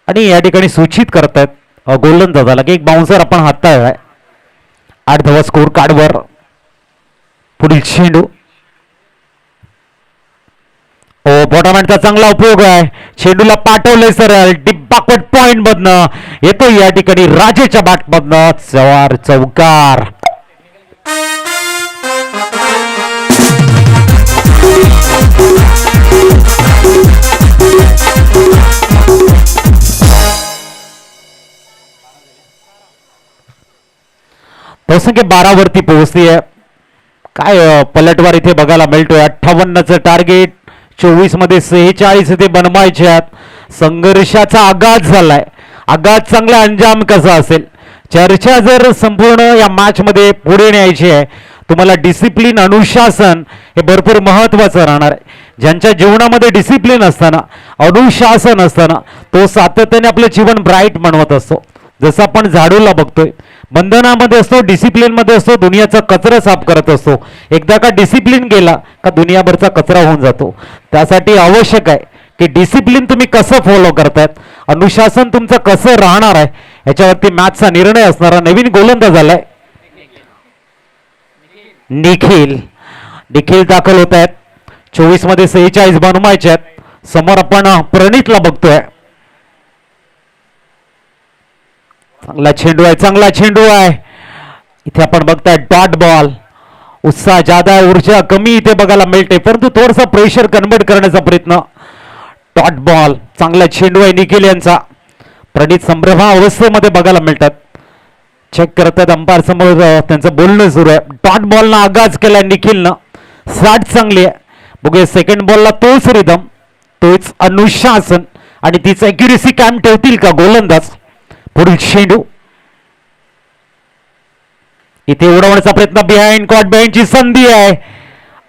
Speaker 2: आणि या ठिकाणी सूचित करतायत गोलंदाजाला की एक बाउन्सर आपण हाताळलाय. 8 धावा स्कोर कार्डवर. पुढील चेंडू ओ बॉटमॅनचा चांगला उपयोग आहे. चेंडूला पाठवलंय सरळ डिब्बाकट पॉइंट मधनं येतो या ठिकाणी राजेच्या बॅट मधनं चवार चौकार. धावसंख्या 12 वरती पोहोचली आहे. काय पलटवार इथे बघायला मिळतोय. 58चं टार्गेट 24 मध्ये 46 इथे बनवायचे आहेत. संघर्षाचा आघात झालाय. आघात चांगला अंजाम कसा असेल. चर्चा जर संपूर्ण या मॅच मध्ये पुढे न्यायची आहे तुम्हाला डिसिप्लिन अनुशासन हे भरपूर महत्वाचं राहणार आहे. ज्यांच्या जीवनामध्ये डिसिप्लिन असताना, अनुशासन असताना, तो सातत्याने आपलं जीवन ब्राईट बनवत असतो. जसं आपण झाडूला बघतोय, बंधनामध्ये असतो, डिसिप्लिनमध्ये असतो, दुनियाचा कचरा साफ करत असतो. एकदा का डिसिप्लिन गेला का दुनियाभरचा कचरा होऊन जातो. त्यासाठी आवश्यक आहे की डिसिप्लिन तुम्ही कसं फॉलो करतायत, अनुशासन तुमचं कसं राहणार आहे, याच्यावरती मॅचचा निर्णय असणारा नवीन गोलंदाज झालाय निखिल दाखल होत आहेत. 24 मध्ये 46 बनवायचे आहेत. समोर आपण प्रणितला बघतोय. चांगला चेंडू आहे. इथे आपण बघताय डॉट बॉल. उत्साह जादा आहे, ऊर्जा कमी इथे बघायला मिळते, परंतु थोडसा प्रेशर कन्वर्ट करण्याचा प्रयत्न. डॉट बॉल, चांगला चेंडू आहे निखिल यांचा. प्रणित संभ्रमा अवस्थेमध्ये बघायला मिळतात. चेक करतात अंपायर समोर, त्यांचं बोलणं सुरू आहे. डॉट बॉलनं आगाज केलाय निखिलनं. स्टार्ट चांगली आहे. बघूया सेकंड बॉलला तोच रिदम, तोच अनुशासन आणि तीच अॅक्युरेसी कायम ठेवतील का गोलंदाज. पुढील चेंडू इथे उडवण्याचा प्रयत्न. बिहाइंड कॉट बिहाइंडची संधी आहे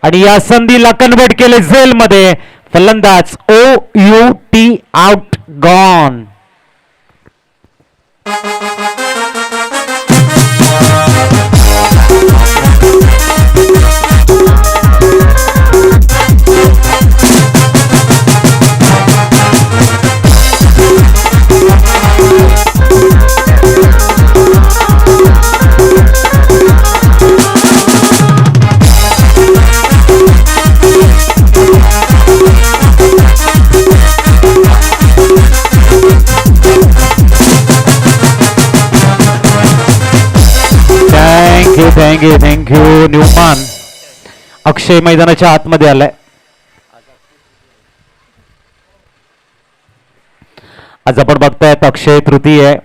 Speaker 2: आणि या संधीला कन्वर्ट केले झेल मध्ये. फलंदाज OUT out gone. Thank you Newman. Akshay मैदानाच्या आतमध्ये आलाय. आज आपण बघतायत अक्षय तृतीय आहे.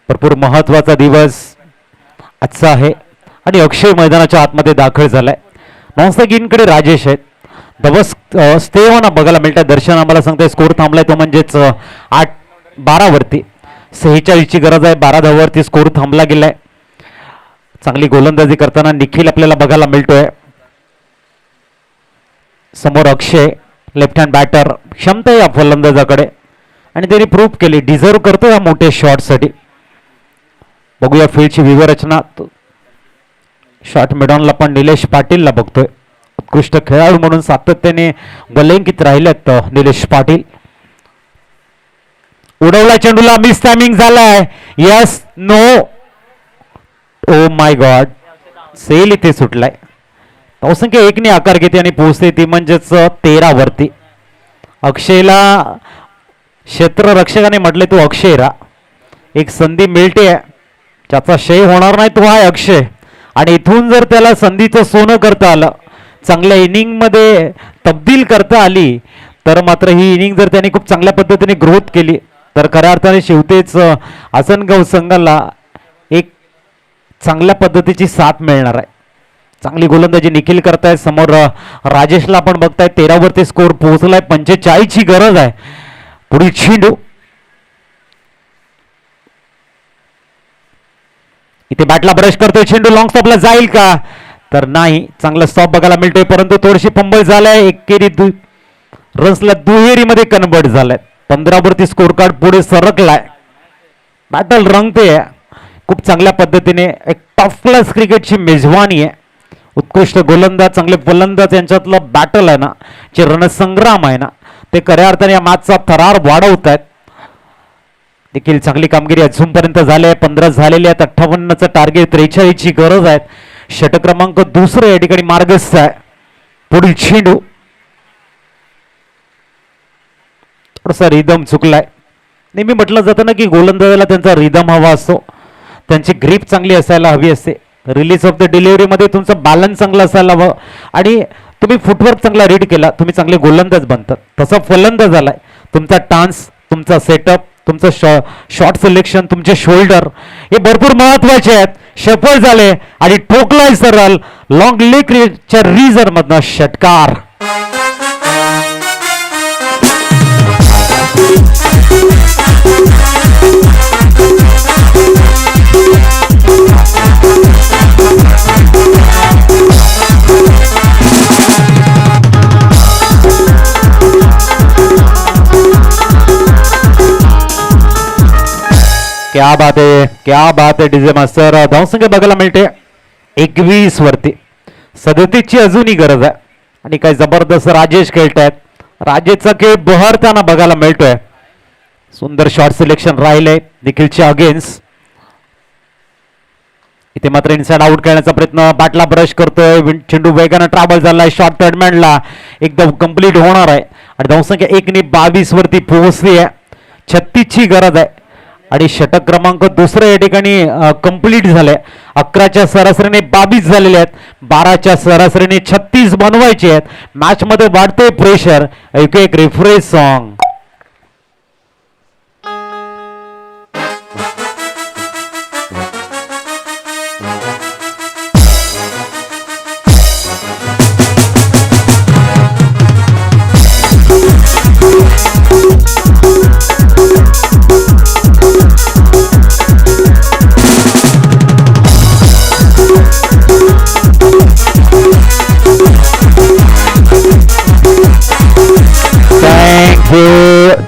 Speaker 2: भरपूर महत्वाचा दिवस आजचा आहे आणि अक्षय मैदानाच्या आतमध्ये दाखल झालाय. नॉनस्टॅगिनकडे राजेश आहेत. दवस स्टेवाना बघायला मिळतात. दर्शन आम्हाला सांगताय स्कोर थांबलाय तो म्हणजेच 8-12 वरती. 46 ची गरज आहे. 12 धावावरती स्कोर थांबला गेलाय. चांगली गोलंदाजी करताना निखिल आपल्याला बघायला मिळतोय. समोर अक्षय लेफ्ट हँड बॅटर. क्षमता या फलंदाजाकडे आणि त्यांनी प्रूव्ह केली, डिझर्व करतो या मोठ्या शॉटसाठी. बघूया फील्डची व्यूहरचना. शॉट मिडॉनला पण निलेश पाटीलला बघतोय. उत्कृष्ट खेळाडू म्हणून सातत्याने गोलंकित राहिलेत निलेश पाटील. उडवला चेंडूला, मिस टायमिंग झालाय. Yes no, oh my god. सेल इथे सुटलाय. धावसंख्या 1 ने आकार घेते आणि पोहोचते ती म्हणजेच 13 वरती. अक्षयला क्षेत्ररक्षकाने म्हटले तू अक्षय रा. एक संधी मिळते, ज्याचा क्षय होणार नाही तो आहे अक्षय. आणि इथून जर त्याला संधीचं सोनं करता आलं, चांगल्या इनिंगमध्ये तब्दील करता आली, तर मात्र ही इनिंग जर त्यांनी खूप चांगल्या पद्धतीने ग्रोथ केली तर खऱ्या अर्थाने शिवतेच आसनगाव संघाला एक चांगल्या पद्धतीची साथ मिळणार आहे. चांगली गोलंदाजी निखिल करताय. समोर राजेशला आपण बघताय. 13 वरती स्कोर पोहोचलाय. 45 ची गरज आहे. पुढील चेंडू इथे बॅटला ब्रश करतोय. चेंडू लॉंग स्टॉपला जाईल का, तर नाही. चांगला स्टॉप बघायला मिळतोय, परंतु थोडीशी फंबल झालाय. एकेरी रन्सला दुहेरीमध्ये कन्वर्ट झालाय. 15 वरती स्कोर कार्ड पुढे सरकलाय. बॅटल रंगते. खूप चांगल्या पद्धतीने एक टॉप क्लास क्रिकेटची मेजवानी आहे. उत्कृष्ट गोलंदाज, चांगले फलंदाज यांच्यातलं बॅटल आहे ना, जे रणसंग्राम आहे ना, ते खऱ्या अर्थाने या मॅचचा थरार वाढवत आहेत. देखील चांगली कामगिरी अजूनपर्यंत झाली आहे. 15 झालेली आहेत. 58चं टार्गेट. 43 ची गरज आहे. षटक क्रमांक 2 या ठिकाणी मार्गस्थ आहे. पुढील चेंडू थोडासा रिदम चुकलाय. नेहमी म्हटलं जातं ना की गोलंदाजाला त्यांचा रिदम हवा असतो, त्यांची ग्रीप चांगली असायला हवी असते. रिलीज ऑफ द डिलिव्हरीमध्ये तुमचं बॅलन्स चांगलं असायला हवं आणि तुम्ही फुटवर्क चांगला रीड केला, तुम्ही चांगले गोलंदाज बनतात. तसा फलंदाज आलाय. तुमचा टान्स, तुमचा सेटअप, तुमचं शॉट सिलेक्शन, तुमचे शोल्डर हे भरपूर महत्वाचे आहेत. सफल झाले आणि ठोकलाय सरळ लॉंग लेगच्या रिझर मधनं षटकार. क्या बात आहे डीजे मास्टर. धावसंख्या बघायला मिळते 21 वरती. 37ची अजूनही गरज आहे आणि काय जबरदस्त राजेश खेळतायत. राजेशचा खेळ बहरताना बघायला मिळतोय. सुंदर शॉट सिलेक्शन राहिलंय निखिलच्या अगेन्स्ट. इथे मात्र इनसाइड आउट खेळण्याचा प्रयत्न. बाटला ब्रश करतोय. चेंडू वेगानं ट्रॅव्हल झालाय. शॉट थर्डमॅनला एकदम कंप्लीट होणार आहे आणि धावसंख्या 1 ने 22 वरती पोहोचली आहे. 36ची गरज आहे आणि षटक क्रमांक दुसरं या ठिकाणी कंप्लीट झालंय. 11च्या सरासरीने 22 झालेले आहेत. 12च्या सरासरीने 36 बनवायचे आहेत. मॅच मध्ये वाढतंय प्रेशर. एक रिफ्रेश सॉन्ग.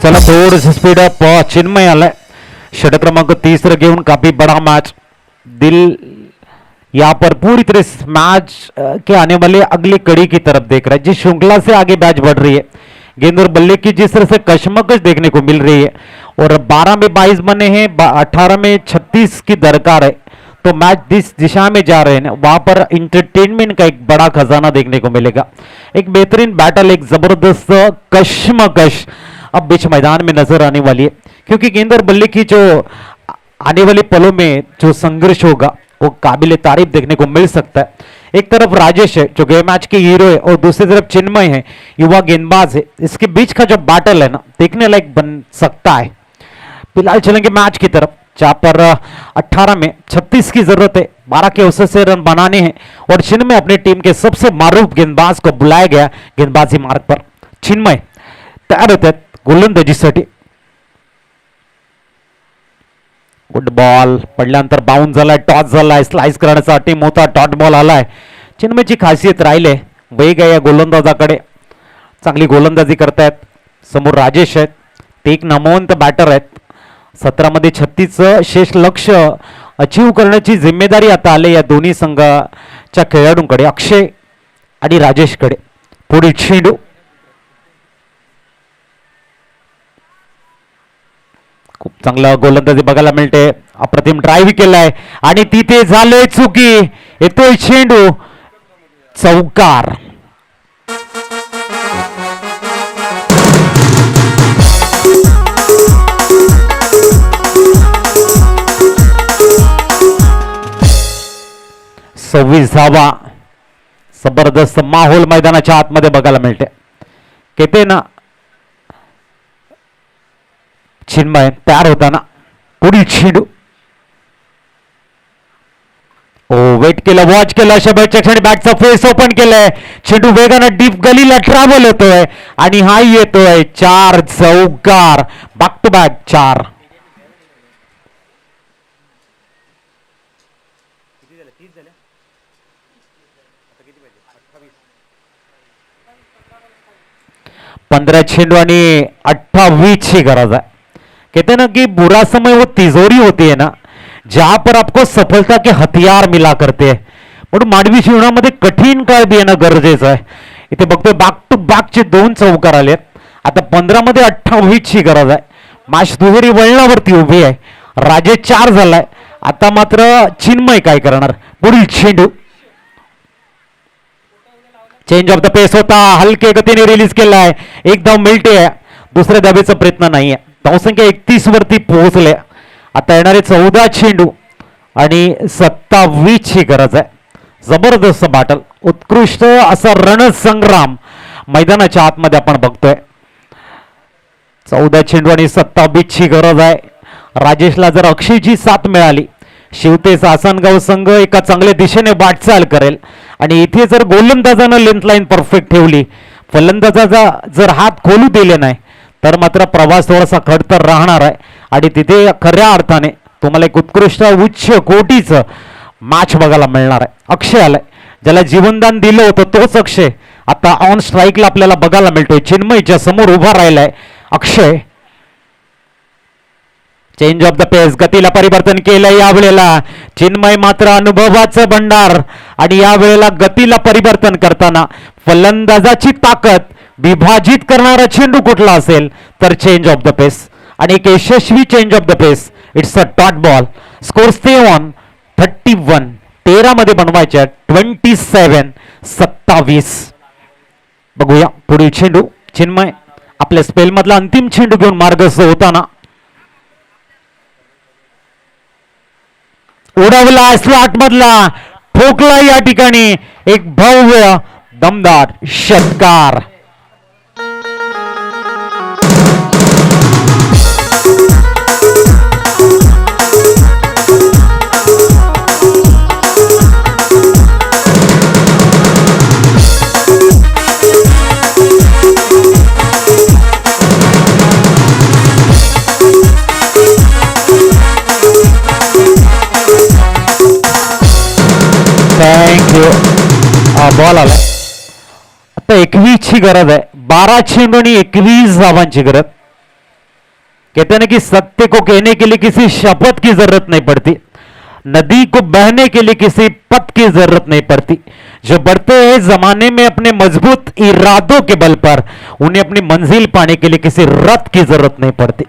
Speaker 2: चला थोडस स्पीड अप. चिन्मय आलाय षटक क्रमांक 3 घेऊन. काफी बड़ा मैच. दिल यहाँ पर पूरी तरह मैच के आने वाले अगली कड़ी की तरफ देख रहा है. जिस श्रृंखला से आगे मैच बढ़ रही है, गेंद और बल्ले की जिस तरह से कशमकश देखने को मिल रही है और 12 में 22 बने हैं, 18 में 36 की दरकार है, तो मैच जिस दिशा में जा रहे हैं वहां पर इंटरटेनमेंट का एक बड़ा खजाना देखने को मिलेगा. एक बेहतरीन बैटल, एक जबरदस्त कशमकश अब बीच मैदान में नजर आने वाली है, क्योंकि गेंद और बल्ले की जो आने वाले पलों में जो संघर्ष होगा वो काबिल तारीफ देखने को मिल सकता है. एक तरफ राजेश है जो गेम मैच के हीरो है और दूसरी तरफ चिन्मय है, युवा गेंदबाज है. इसके बीच का जो बैटल है ना, देखने लायक बन सकता है. फिलहाल चलेंगे मैच की तरफ, जहां पर 18 में 36 की जरूरत है. 12 के औसत से रन बनाने हैं और चिन्मय अपनी टीम के सबसे मारूफ गेंदबाज को बुलाया गया गेंदबाजी मार्ग पर. चिन्मय तयार होत आहेत गोलंदाजीसाठी. गुड बॉल पडल्यानंतर बाउंस झालाय, टॉस झालाय, स्लाइस करण्याचा अटीम होता, डॉट बॉल आलाय. चिन्मयची खासियत राहिले, वेग आहे या गोलंदाजाकडे, चांगली गोलंदाजी करतायत. समोर राजेश आहेत, ते एक नामवंत बॅटर आहेत. 17 मध्ये 36चं शेष लक्ष अचीव करण्याची जिम्मेदारी आता आले या दोन्ही संघाच्या खेळाडूंकडे, अक्षय आणि राजेशकडे. पुढील चेंडू खूप चांगला गोलंदाजी बघायला मिळते. अप्रतिम ड्राईव्ह केलाय आणि तिथे झाले चुकी. येतोय चेंडू चौकार. सव्वीस धावा. जबरदस्त माहोल मैदानाच्या आतमध्ये बघायला मिळते. केते ना चिन्मय तयार होताना. पुढील चेंडू वेट केलं, वॉच केलं. अशा बॅटच्या क्षणी बॅटचा फेस ओपन केलाय. चेंडू वेगानं डीप गलीला ट्रॅव्हल होतोय आणि हा येतोय 4 चौकार. Back to back 4. पंधरा चेंडू आणि 28 ची गरज है. कहते हैं ना कि बुरा समय वो तिजोरी होती है ना, जहां पर आपको सफलता के हथियार मिला करते हैं. म्हणून मानवी जीवनामध्ये कठीण काळ देणं गरजेचं आहे. इथे बघतोय बॅक टू बॅकचे 2 चौकार आलेत. आता 15 मध्ये 28 ची गरज आहे. मॅच दुहेरी वळणावरती उभी आहे. राजेश 4 झालाय. आता मात्र चिन्मय काय करणार. पुढील चेंडू चेंज ऑफ द पेस होता, हलके गतीने रिलीज केलाय. एक धाव मिळते, दुसऱ्या धावेचा प्रयत्न नाहीये. धावसंख्या 31 वरती पोहोचले. आता येणारे 14 चेंडू आणि 27 ची गरज आहे. जबरदस्त बॅटल, उत्कृष्ट असा रणसंग्राम मैदानाच्या आतमध्ये आपण बघतोय. 14 चेंडू आणि 27 ची गरज आहे. राजेशला जर अक्षयची साथ मिळाली, शिवतेचा आसनगाव संघ एका चांगल्या दिशेने वाटचाल करेल. आणि इथे जर गोलंदाजानं लेंथ लाईन परफेक्ट ठेवली, फलंदाजाचा जर हात खोलू दिले नाही, तर मात्र प्रवास थोडासा खडतर राहणार आहे. आणि तिथे खऱ्या अर्थाने तुम्हाला एक उत्कृष्ट उच्च कोटीचं मॅच बघायला मिळणार आहे. अक्षय आलाय, ज्याला जीवनदान दिलं होतं तोच अक्षय आता ऑन स्ट्राईकला आपल्याला बघायला मिळतोय. चिन्मयच्या समोर उभा राहिलाय अक्षय. चेंज ऑफ द पेस, गतीला परिवर्तन केलं यावेळेला चिन्मय, मात्र अनुभवाचं भंडार आणि यावेळेला गतीला परिवर्तन करताना फलंदाजाची ताकद विभाजित करणारा चेंडू कुठला असेल तर चेंज ऑफ द पेस आणि एक यशस्वी change of the pace. It's a dot ball. Score stay on 31. 13 मध्ये बनवायच्या 27-27. बघूया पुढील चेंडू. चिन्मय आपल्या स्पेल मधला अंतिम चेंडू घेऊन मार्गस्थ होताना उडवला स्लॉट मधला, ठोकला या ठिकाणी एक भव्य दमदार षटकार. थँक्यू. बॉल आलाय. आता 21 ची गरज आहे. 12 चेंडू आणि 21 धावांची गरज. कहते हैं कि सत्य को कहने के लिए किसी शपथ की जरूरत नहीं पड़ती, नदी को बहने के लिए किसी पथ की जरूरत नहीं पड़ती. जो बढ़ते हैं जमाने में अपने मजबूत इरादों के बल पर, उन्हें अपनी मंजिल पाने के लिए किसी रथ की जरूरत नहीं पड़ती.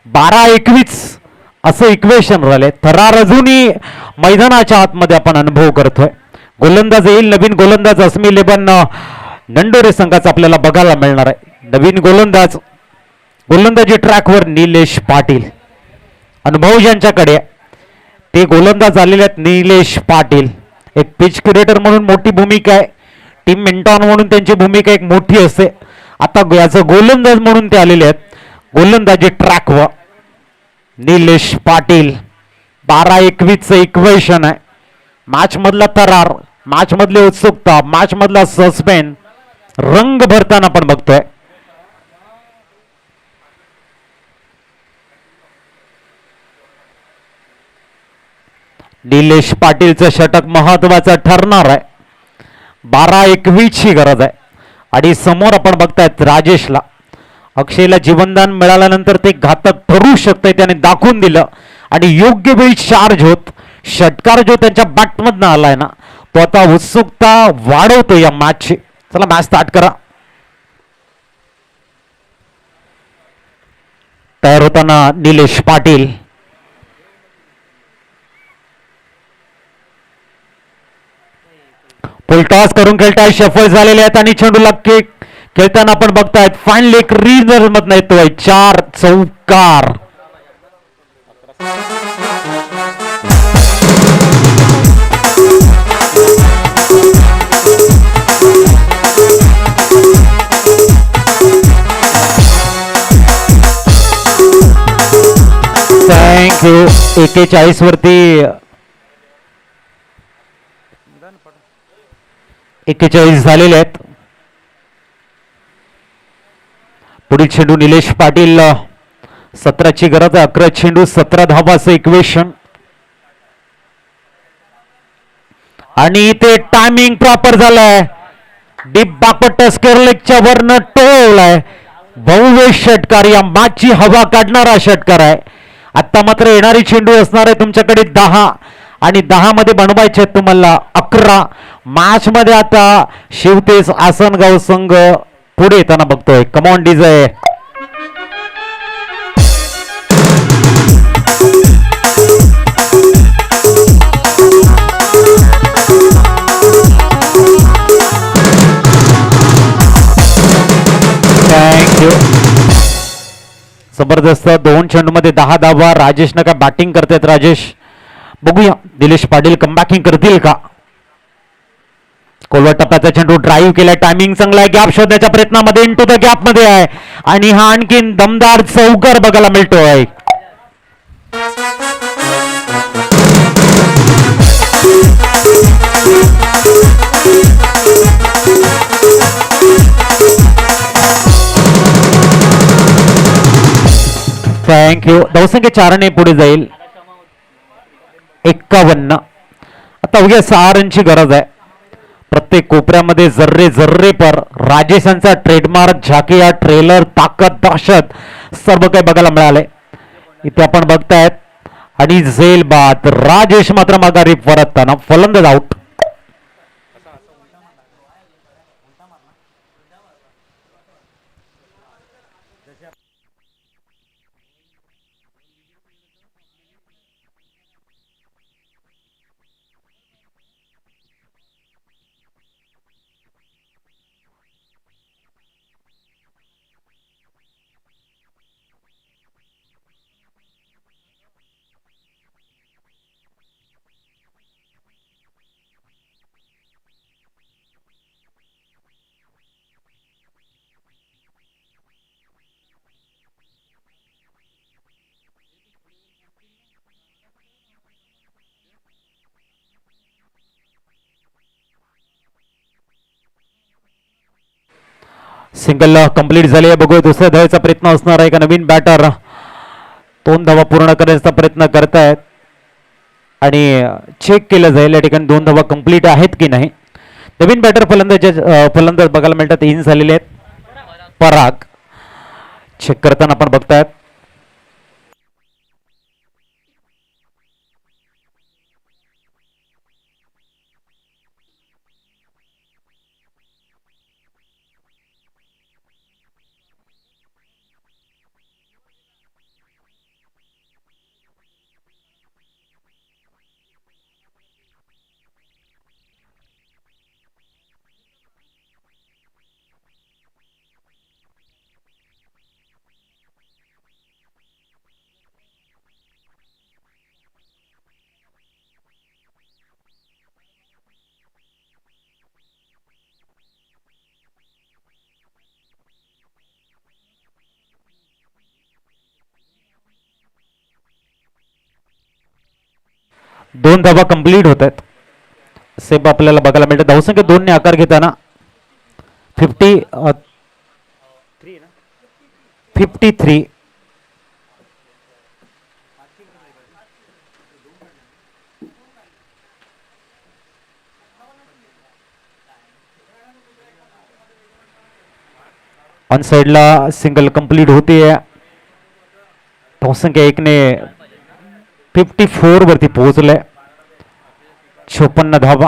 Speaker 2: 12-21 असं इक्वेशन राहिले. थरार अजूनही मैदानाच्या आतमध्ये आपण अनुभव करतोय. गोलंदाज येईल, नवीन गोलंदाज अस्मी 11 नंडोरे संघाचा आपल्याला बघायला मिळणार आहे. नवीन गोलंदाजी ट्रॅकवर निलेश पाटील. अनुभव ज्यांच्याकडे ते गोलंदाज आलेले आहेत निलेश पाटील. एक पिच क्युरेटर म्हणून मोठी भूमिका आहे, टीम मेंटॉन म्हणून त्यांची भूमिका एक मोठी असते. आता याचं गोलंदाज म्हणून ते आलेले आहेत. गोलंदाजी ट्रॅकवर निलेश पाटील. 12-21चं इक्वेशन आहे. मॅच मधला थरार, मॅच मधली उत्सुकता, मॅच मधला सस्पेन्स रंग भरताना आपण बघतोय. निलेश पाटीलचं षटक महत्वाचं ठरणार आहे. 12-21 ची गरज आहे. आणि समोर आपण बघतायत राजेशला. अक्षयला जीवनदान मिळाल्यानंतर ते घातक ठरू शकते, त्याने दाखवून दिलं. आणि योग्य वेळी चार्ज होत षटकार जो त्यांच्या बॅटमधनं आलाय ना, तो आता उत्सुकता वाढवतो या मॅचची. चला मॅच स्टार्ट करा. तयार होताना निलेश पाटील. फुलटॉस करून खेळताय, शफल झालेले आहेत आणि चेंडूला किक खेळताना आपण बघतायत फायनली एक रिझल्ट मधनं येतोय 4 चौकार. थँक्यू. 41 वरती 41 झालेले आहेत. पुढील चेंडू निलेश पाटील. 17ची गरज आहे. 11 चेंडू 17 धावाचं इक्वेशन. आणि ते टायमिंग प्रॉपर झालंय. डीप बाकपट्टा स्क्वेअर लेगच्या वरनं टोळलाय. भव्य षटकार, या मॅचची हवा काढणारा षटकार आहे. आता मात्र येणारी चेंडू असणार आहे तुमच्याकडे 10 आणि 10 मध्ये बनवायचे आहेत तुम्हाला 11. मॅच मध्ये आता शिवतेज आसनगाव संघ पुढे येताना बघतोय. Come on DJ. थँक्यू. जबरदस्त. 2 चेंडू मध्ये 10 धावा. राजेशनं काय बॅटिंग करतायत. राजेश बघूया निलेश पाटील कमबॅकिंग करतील का. कोलवा टप्प्याचा चेंडू ड्राईव्ह केलाय. टायमिंग चांगला आहे. गॅप शोधण्याच्या प्रयत्नामध्ये इंटू द गॅप मध्ये आहे आणि हा आणखीन दमदार चौकार बघायला मिळतोय. थँक्यू. धावसंख्या 4ने पुढे जाईल. 51. आता उद्या 6 रनची गरज आहे. प्रत्येक कोपऱ्यामध्ये जर्रे जर्रे पर राजेशांचा ट्रेडमार्क, झाकिया, ट्रेलर, ताकद, दहशत सर्व काही बघायला मिळालंय. इथे आपण बघतायत आणि झेल बाद राजेश मात्र माघारी परतताना फलंदाज आउट. सिंगल कंप्लीट झाली आहे. बघूया दुसऱ्या धावेचा प्रयत्न असणार आहे का नवीन बॅटर 2 धावा पूर्ण करण्याचा प्रयत्न करतायत आणि चेक केलं जाईल या ठिकाणी 2 धावा कंप्लीट आहेत की नाही. नवीन बॅटर फलंदाज बघायला मिळतात इन झालेले आहेत. पराग चेक करताना आपण बघतायत. दोन धावा कंप्लीट होत आहेत. सेब आपल्याला बघायला मिळतं. धावसंख्या 2 ने आकार घेताना 53. ऑन साइडला सिंगल कंप्लीट होतीये. धावसंख्या 1 ने 54 वरती पोहोचले. 56 धावा.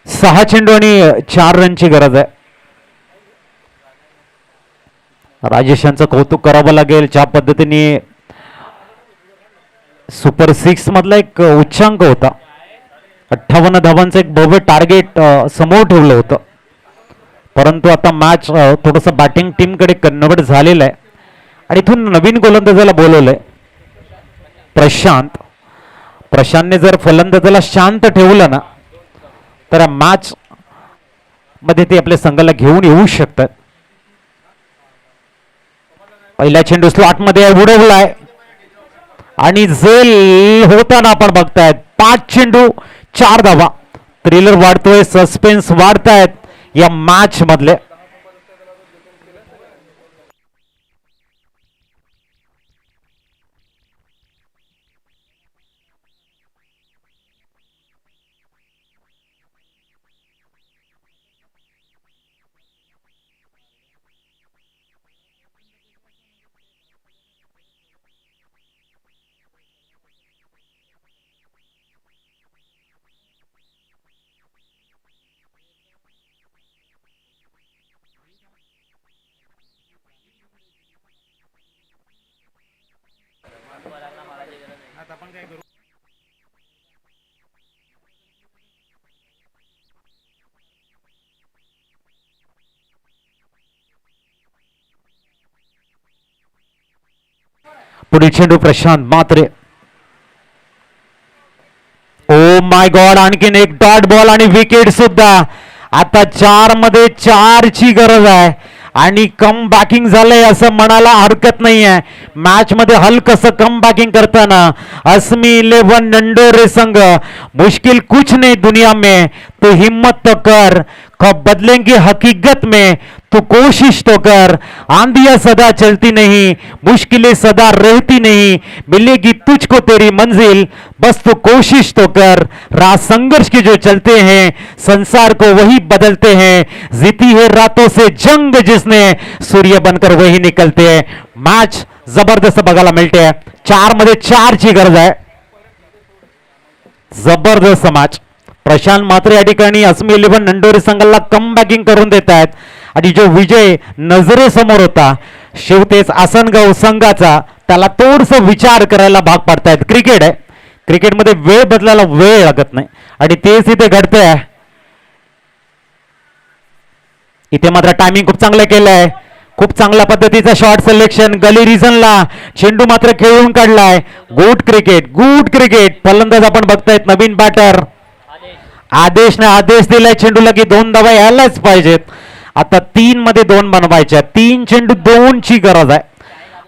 Speaker 2: सहा चेंडू आणि 4 रनची गरज आहे. राजेश यांचं कौतुक करावं लागेल. ज्या पद्धतीने सुपर 6 मधला एक उच्चांक होता. 58 धावांचं एक भव्य टार्गेट समोर ठेवलं होतं. परंतु आता मॅच थोडंसं बॅटिंग टीमकडे कन्व्हर्ट झालेलं आहे आणि इथून नवीन गोलंदाजाला बोलवलंय प्रशांतने जर फलंदाजाला शांत ठेवलं ना तर मॅच मध्ये ते आपल्या संघाला घेऊन येऊ शकतात. पहिला चेंडू स्लॉट मध्ये उडवलाय आणि झेल होताना आपण बघतायत. 5 चेंडू 4 धावा. थ्रिलर वाढतोय. सस्पेन्स वाढतायत या मॅच मधले. पुढील चेंडू प्रशांत मात्रे. ओ माय गॉड, आणखीन एक डॉट बॉल आणि विकेट सुद्धा. आता 4 मध्ये 4 ची गरज आहे आणि कम बॅकिंग झालंय असं म्हणायला हरकत नाहीये. मॅच मध्ये हलकसं कम बॅकिंग करताना अस्मी 11 नंडोरे संघ मुश्किल कुछ नहीं दुनिया में तू हिम्मत तो कर, कब बदलेंगे हकीकत में, तू कोशिश तो कर। आंधियां सदा चलती नहीं, मुश्किलें सदा रहती नहीं, मिलेगी तुझको तेरी मंजिल, बस तू कोशिश तो कर। राह संघर्ष के जो चलते हैं, संसार को वही बदलते हैं। जीती है रातों से जंग जिसने, सूर्य बनकर वही निकलते हैं। मॅच जबरदस्त बघायला मिळते. 4 मध्ये 4 ची गरज आहे. जबरदस्त मॅच. प्रशांत मात्र या ठिकाणी अस्मी 11 नंडोरी संघाला कम बॅकिंग करून देत आहेत आणि जो विजय नजरेसमोर होता शिवतेज आसनगाव संघाचा, त्याला थोडस विचार करायला भाग पाडतायत. क्रिकेट आहे, क्रिकेटमध्ये वेळ बदलायला वेळ लागत नाही आणि तेच इथे घडतंय. इथे मात्र टायमिंग खूप चांगलं केलंय. खूप चांगल्या पद्धतीचा शॉट सिलेक्शन. गली रिझनला चेंडू मात्र खेळून काढलाय. Good cricket, good cricket. फलंदाज आपण बघतायत नवीन बॅटर आदेशने आदेश दिलाय चेंडूला की 2 धावा यायलाच पाहिजेत. आता 3 मध्ये 2 बनवायच्या. 3 चेंडू 2 ची गरज आहे.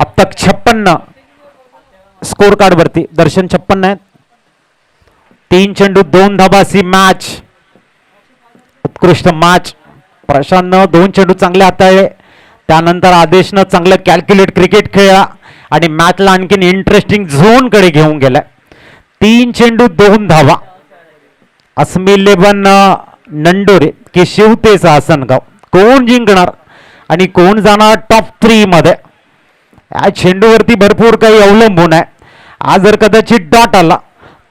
Speaker 2: अब तक 56 स्कोर कार्ड वरती. दर्शन 56 आहेत. 3 चेंडू 2 धाबाची मॅच. उत्कृष्ट मॅच. प्रशांतनं 2 चेंडू चांगले हाताळले. त्यानंतर आदेशनं चांगलं कॅल्क्युलेट क्रिकेट खेळला आणि मॅचला आणखीन इंटरेस्टिंग झोन कडे घेऊन गेलाय. 3 चेंडू 2 धावा. अस्मी 11 नंडोरे की शिवतेज आसनगाव. कोण जिंकणार आणि कोण जाणार टॉप 3 मध्ये, या चेंडूवरती भरपूर काही अवलंबून आहे. आज जर कदाचित डॉट आला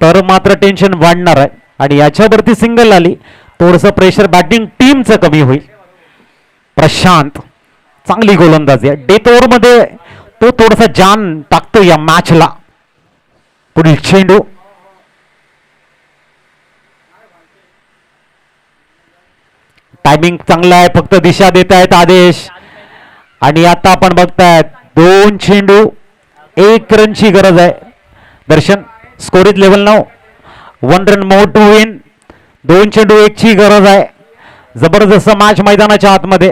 Speaker 2: तर मात्र टेन्शन वाढणार आहे आणि याच्यावरती सिंगल आली थोडंसं प्रेशर बॅटिंग टीमचं कमी होईल. प्रशांत चांगली गोलंदाजी आहे. डेथ ओव्हर मध्ये तो थोडासा जान टाकतो या मॅचला. पुढील चेंडू टायमिंग चांगला आहे, फक्त दिशा देत आहेत आदेश. आणि आता आपण बघतायत 2 चेंडू 1 रनची गरज आहे. Darshan score is level 9. 1 run more to win. 2 चेंडू 1 ची गरज आहे. जबरदस्त मॅच मैदानाच्या आतमध्ये.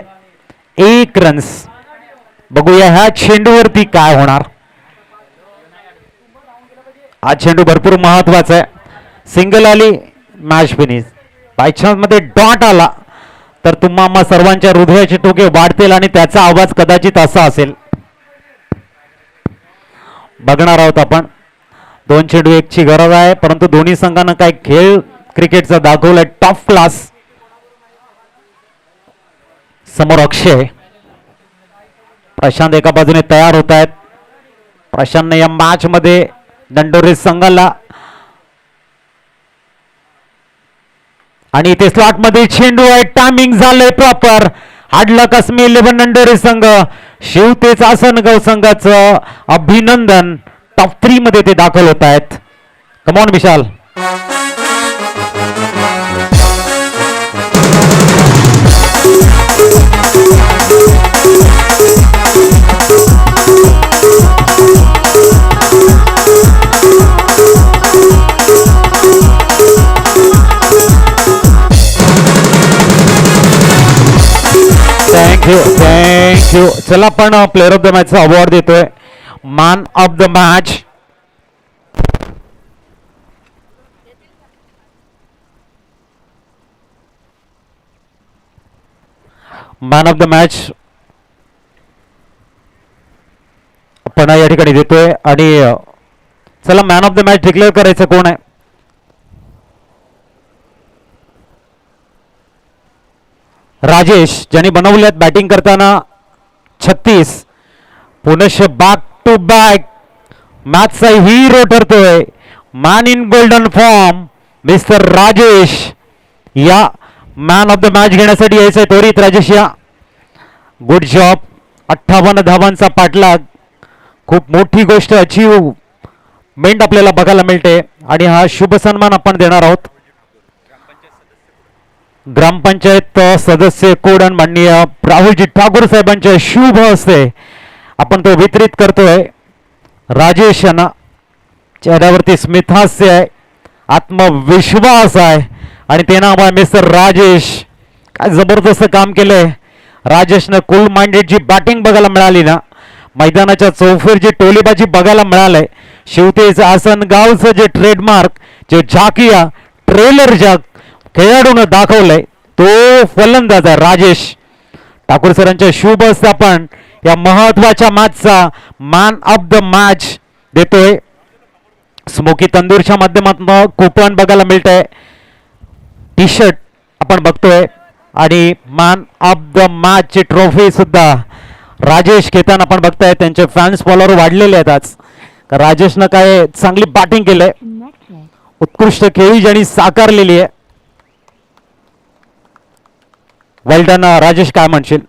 Speaker 2: 1 रन्स. बघूया ह्या चेंडूवरती काय होणार. हा चेंडू भरपूर महत्वाचा आहे. सिंगल आली मॅच फिनिश. बाय चान्स मध्ये डॉट आला तर तुम्हा सर्वांच्या हृदयाचे टोके वाढतील आणि त्याचा आवाज कदाचित असा असेल. बघणार आहोत आपण. 2 चेंडू 1 ची गरज आहे, परंतु दोन्ही संघानं काय खेळ क्रिकेटचा दाखवलाय टॉप क्लास. समोर अक्षय. प्रशांत एका बाजूने तयार होत आहेत. प्रशांतने या मॅच मध्ये दंडोरे संघाला आणि इथे स्लॉट मध्ये चेंडू आहे. टायमिंग झालंय प्रॉपर. हाडलक अस्मी 11 नंडोरे संघ शिवतेज आसनगाव संघाचं अभिनंदन. टॉप 3 मध्ये ते दाखल होत आहेत. कमॉन विशाल. थँक्यू. चला आपण प्लेअर ऑफ द मॅच चा अवॉर्ड देतोय. Man of the match man of the match आपण या ठिकाणी देतोय. आणि चला man of the match declare करायचं कोण आहे. राजेश, ज्यांनी बनवल्यात बॅटिंग करताना 36. पुनश्च बॅक टू बॅक मॅचचा हिरो ठरतोय. Man in golden form mister Rajesh. या मॅन ऑफ द मॅच घेण्यासाठी यायचंय त्वरित राजेश या. Good job. 58 धावांचा पाठलाग. खूप मोठी गोष्ट अचीवमेंट आपल्याला बघायला मिळते आणि हा शुभ सन्मान आपण देणार आहोत. ग्रामपंचायत सदस्य कोडण माननीय राहुलजी ठाकूर साहेबांच्या शुभ हस्ते आपण तो वितरित करतोय. राजेश यांना चेहऱ्यावरती स्मितहास्य आहे, आत्मविश्वास आहे आणि ते नाव आहे मिस्टर राजेश. काय जबरदस्त काम केलंय राजेशनं. कूल माइंडेड जी बॅटिंग बघायला मिळाली ना, मैदानाच्या चौफेर जी टोलीबाजी बघायला मिळालंय. शिवतेज आसनगावचं जे ट्रेडमार्क, जे झाकिया ट्रेलर जग खेळाडूनं दाखवलंय तो फलंदाज आहे राजेश ठाकूर सरांच्या शुभ हस्ते आपण या महत्वाच्या मॅचचा मॅन ऑफ द मॅच देतोय. स्मोकी तंदूरच्या माध्यमातून कुपन बघायला मिळतंय, टी शर्ट आपण बघतोय आणि मॅन ऑफ द मॅच ची ट्रॉफी सुद्धा राजेश घेताना आपण बघताय. त्यांचे फॅन्स फॉलोअर वाढलेले आहेत आज. राजेशनं काय चांगली बॅटिंग केलंय, उत्कृष्ट खेळी ज्यांनी साकारलेली आहे. वेल डन राजेश, काय म्हणशील?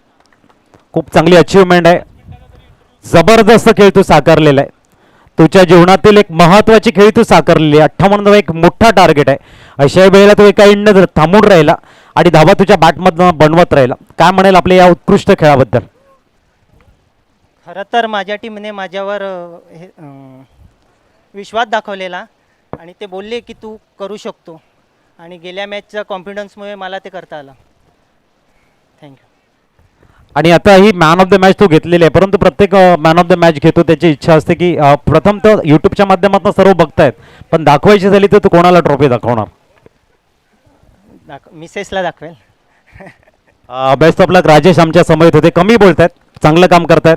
Speaker 2: खूप चांगली अचीवमेंट आहे, जबरदस्त खेळ तू साकारलेला आहे. तुझ्या जीवनातील एक महत्वाची खेळी तू साकारलेली आहे. 58 एक मोठा टार्गेट आहे. अशा वेळेला तू एका इंड थांबून राहिला आणि धावा तुझ्या बॅटमधनं बनवत राहिला. काय म्हणेल आपल्या या उत्कृष्ट खेळाबद्दल?
Speaker 8: खरं तर माझ्या टीमने माझ्यावर विश्वास दाखवलेला आणि ते बोलले की तू करू शकतो आणि गेल्या मॅचच्या कॉन्फिडन्समुळे मला ते करता आलं. थँक्यू.
Speaker 2: आणि आता he man of the match तू घेतलेली आहे, परंतु प्रत्येक मॅन ऑफ द मॅच घेतो त्याची इच्छा असते की प्रथम तर यूट्यूबच्या माध्यमातून सर्व बघतायत, पण दाखवायची झाली तर तू कोणाला ट्रॉफी दाखवणार?
Speaker 8: मिसेसला दाखवेल.
Speaker 2: बेस्ट ऑफ लक राजेश आमच्या समोर होते, कमी बोलतायत, चांगलं काम करतायत.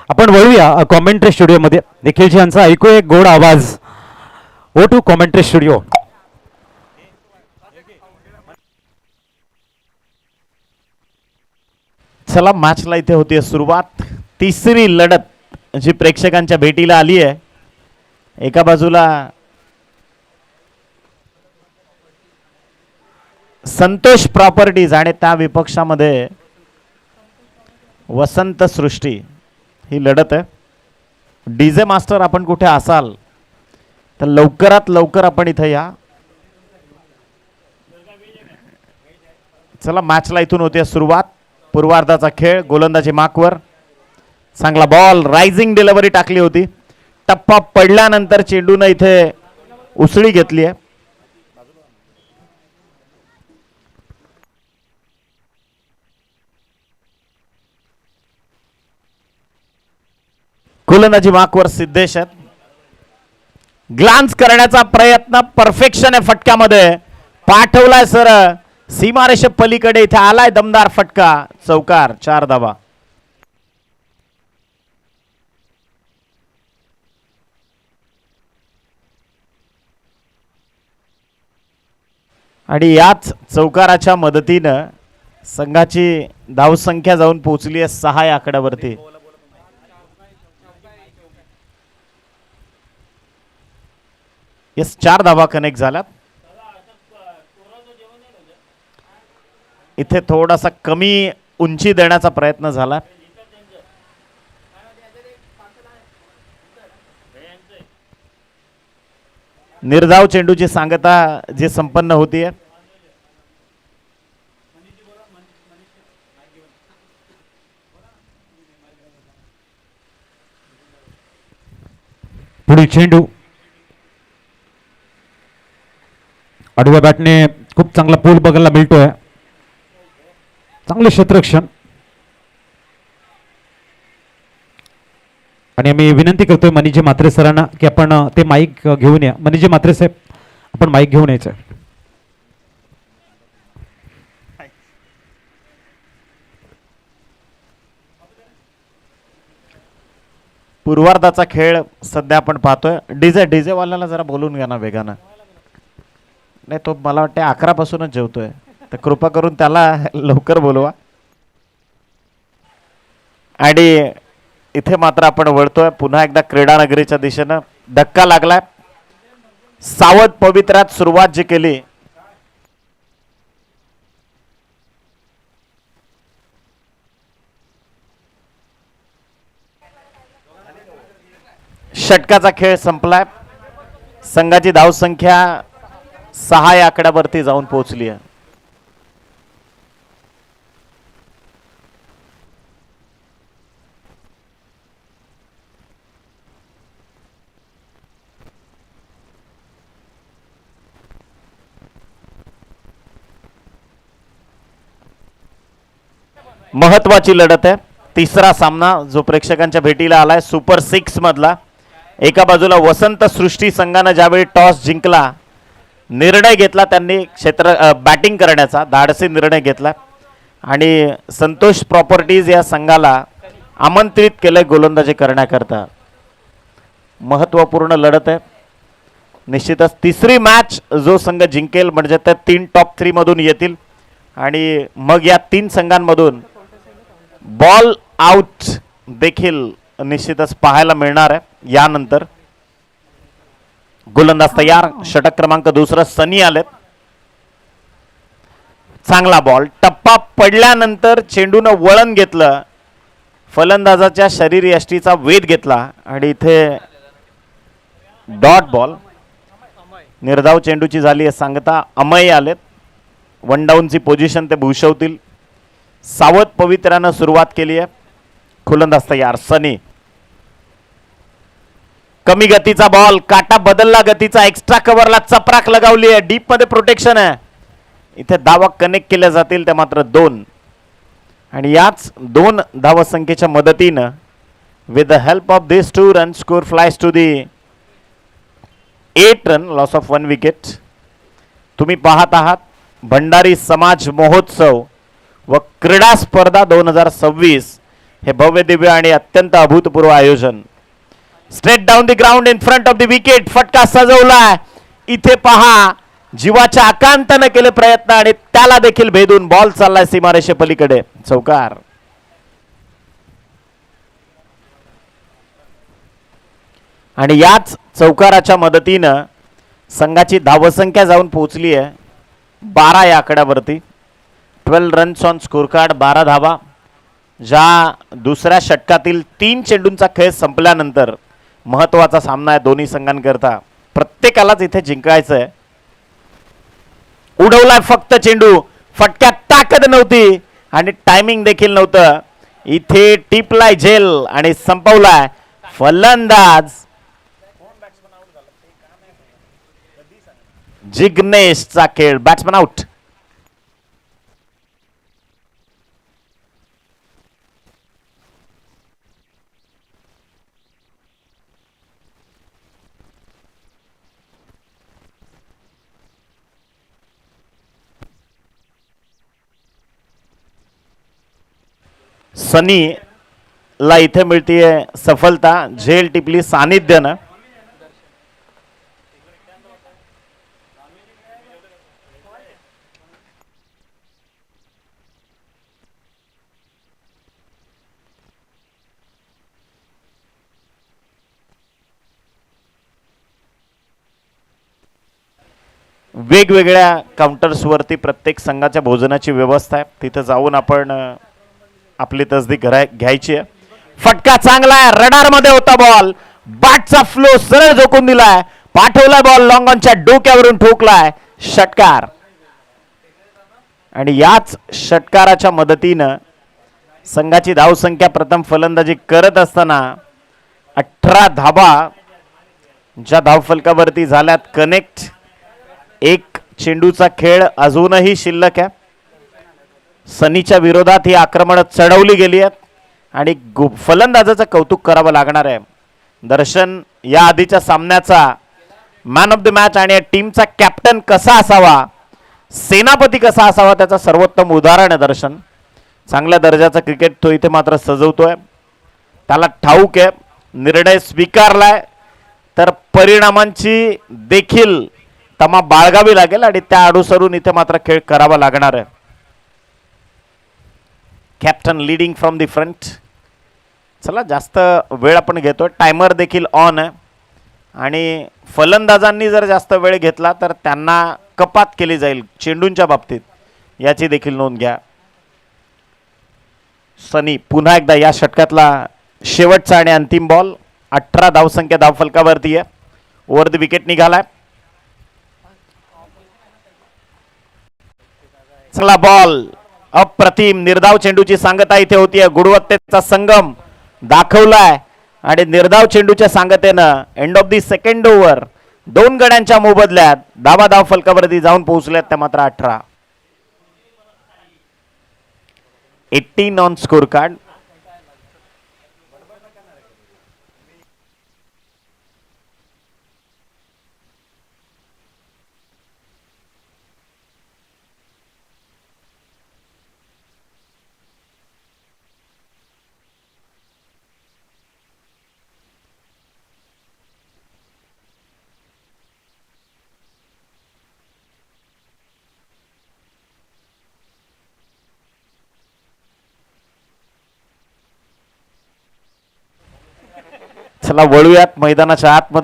Speaker 2: आपण वळूया कॉमेंट्री स्टुडिओमध्ये. निखिलजी यांचा ऐकू एक गोड आवाज. Oh to commentary studio.
Speaker 1: चला, मॅचला इथे होती सुरुवात. तिसरी लढत जी प्रेक्षकांच्या भेटीला आली आहे. एका बाजूला संतोष प्रॉपर्टीज आणि त्या विपक्षामध्ये वसंत सृष्टी ही लढत आहे. डीजे मास्टर आपण कुठे असाल तर लवकरात लवकर आपण इथं या. चला, मॅचला इथून होते सुरुवात. पूर्वार्धाचा खेळ, गोलंदाजी मार्कवर, चांगला बॉल, रायझिंग डिलिव्हरी टाकली होती. टप्पा पडल्यानंतर चेंडून इथे उसळी घेतली आहे. गोलंदाजी मार्कवर सिद्धेश आहेत. ग्लान्स करण्याचा प्रयत्न, परफेक्शन आहे फटक्यामध्ये, पाठवलाय सर सीमारेषे पलीकडे, इथे आलाय दमदार फटका, चौकार, 4 धावा. आणि याच चौकाराच्या मदतीनं संघाची धावसंख्या जाऊन पोहोचली आहे 6 या आकड्यावरती. येस, 4 धावा कनेक्ट झाल्यात. इथे थोडासा कमी उंची देण्याचा प्रयत्न झाला. निर्धाव चेंडूची सांगता जी संपन्न होतीये.
Speaker 2: पुढे चेंडू आडव्या बॅटने खूप चांगला पूल बघायला मिळतोय. चांगले क्षेत्ररक्षण. आणि आम्ही विनंती करतोय मनीजी म्हात्रे सरांना की आपण ते माईक घेऊन या. मनीजी म्हात्रे साहेब, आपण माईक घेऊन यायचं.
Speaker 1: पूर्वार्धाचा खेळ सध्या आपण पाहतोय. डीजे वाल्याला जरा बोलून घ्या ना वेगानं. नाही, तो मला वाटतं 11 पासूनच जेवतोय, तर कृपा करून त्याला लवकर बोलवा. आणि इथे मात्र आपण वळतोय पुन्हा एकदा क्रीडानगरीच्या दिशेनं. धक्का लागलाय. सावध पवित्रात सुरुवात जी केली, षटकाचा खेळ संपलाय. संघाची धावसंख्या 6 या आकड्यावरती जाऊन पोहोचली आहे. महत्वाची लढत आहे. तिसरा सामना जो प्रेक्षकांच्या भेटीला आलाय सुपर 6 मधला. एका बाजूला वसंत सृष्टी संघानं ज्यावेळी टॉस जिंकला, निर्णय घेतला त्यांनी बॅटिंग करण्याचा धाडसी निर्णय घेतला आणि संतोष प्रॉपर्टीज या संघाला आमंत्रित केलंय गोलंदाजी करण्याकरता. महत्त्वपूर्ण लढत आहे. निश्चितच तिसरी मॅच जो संघ जिंकेल म्हणजे त्या 3 टॉप 3 मधून येतील आणि मग या 3 संघांमधून बॉल आउट देखील निश्चितच पाहायला मिळणार आहे. यानंतर गोलंदाज तयार. षटक क्रमांक 2 सनी आलेत. चांगला बॉल. टप्पा पडल्यानंतर चेंडूनं वळण घेतलं. फलंदाजाच्या शरीरयष्टीचा वेध घेतला आणि इथे डॉट बॉल. निर्धाव चेंडूची झाली आहे सांगता. अमय आलेत. 1 डाऊनची पोझिशन ते भूषवतील. सावध पवित्र्यानं सुरुवात केली आहे. गोलंदाज तयार. सनी. कमी गतीचा बॉल. काटा बदलला गतीचा. एक्स्ट्रा कव्हरला चपराक लगावली आहे. डीप मध्ये प्रोटेक्शन आहे. इथे धावा कनेक्ट केल्या जातील त्या मात्र 2 आणि याच 2 धावसंख्येच्या मदतीनं with the help of this 2 run score flies to the 8 run loss of 1 wicket. तुम्ही पाहत आहात भंडारी समाज महोत्सव व क्रीडा स्पर्धा 2026 हे भव्य दिव्य आणि अत्यंत अभूतपूर्व आयोजन. Straight down the ground in front of the wicket. फटका सजवलाय. इथे पहा जीवाच्या आकांतानं केले प्रयत्न आणि त्याला देखील भेदून बॉल चाललाय सीमारेषे पलीकडे. चौकार. आणि याच चौकाराच्या मदतीनं संघाची धावसंख्या जाऊन पोहोचली आहे 12 या आकड्यावरती. 12 रन्स ऑन स्कोर कार्ड. 12 धावा ज्या दुसऱ्या षटकातील 3 चेंडूंचा खेळ संपल्यानंतर महत्वाचा सामना आहे दोन्ही संघांकरता. प्रत्येकालाच इथे जिंकायचं आहे. उडवलाय फक्त चेंडू. फटक्यात ताकद नव्हती आणि टायमिंग देखील नव्हतं. इथे टिपलाय झेल आणि संपवलाय फलंदाज जिग्नेशचा खेळ. Batsman out. सनी ला इथे मिळतीये सफलता. झेल टिपली सानिध्यानं. वेगवेगळ्या काउंटर्सवरती प्रत्येक संघाच्या भोजनाची व्यवस्था आहे. तिथे जाऊन आपण आपली तसदी घ्यायची आहे. फटका चांगला आहे. रडार मध्ये होता बॉल. बॅटचा फ्लो सरळ झोकून दिलाय. पाठवलाय बॉल लॉंग ऑनच्या डोक्यावरून ठोकलाय. षटकार. आणि याच षटकाराच्या मदतीनं संघाची धावसंख्या प्रथम फलंदाजी करत असताना 18 धावा ज्या धावफलकावरती झाल्यात कनेक्ट. एक चेंडूचा खेळ अजूनही शिल्लक आहे. सनीच्या विरोधात ही आक्रमण चढवली गेली आहेत आणि फलंदाजाचं कौतुक करावं लागणार आहे. दर्शन या आधीच्या सामन्याचा मॅन ऑफ द मॅच आणि या टीमचा कॅप्टन कसा असावा, सेनापती कसा असावा त्याचा सर्वोत्तम उदाहरण आहे दर्शन. चांगल्या दर्जाचा क्रिकेट तो इथे मात्र सजवतोय. त्याला ठाऊक आहे निर्णय स्वीकारलाय तर परिणामांची देखील तमा बाळगावी लागेल आणि त्या अनुसरून इथे मात्र खेळ करावा लागणार आहे. Captain leading from the front. चला जास्त वेळ आपण घेतोय. टायमर देखील ऑन आहे आणि फलंदाजांनी जर जास्त वेळ घेतला तर त्यांना कपात केली जाईल चेंडूंच्या बाबतीत. याची देखील नोंद घ्या. सनी पुन्हा एकदा या षटकातला शेवटचा आणि अंतिम बॉल. 18 धावसंख्या धावफलकावरती आहे. ओव्हर द विकेट निघालाय. चला बॉल. अप्रतिम निर्धाव चेंडूची सांगता इथे होतीये. गुणवत्तेचा संगम दाखवलाय आणि निर्धाव चेंडूच्या सांगतेनं end of the second over 2 गड्यांच्या मोबदल्यात धाव फलकावरती जाऊन पोहोचल्यात त्या मात्र 18. 18 ऑन स्कोर कार्ड. चला वळूयात मैदानाच्या आतमध्ये.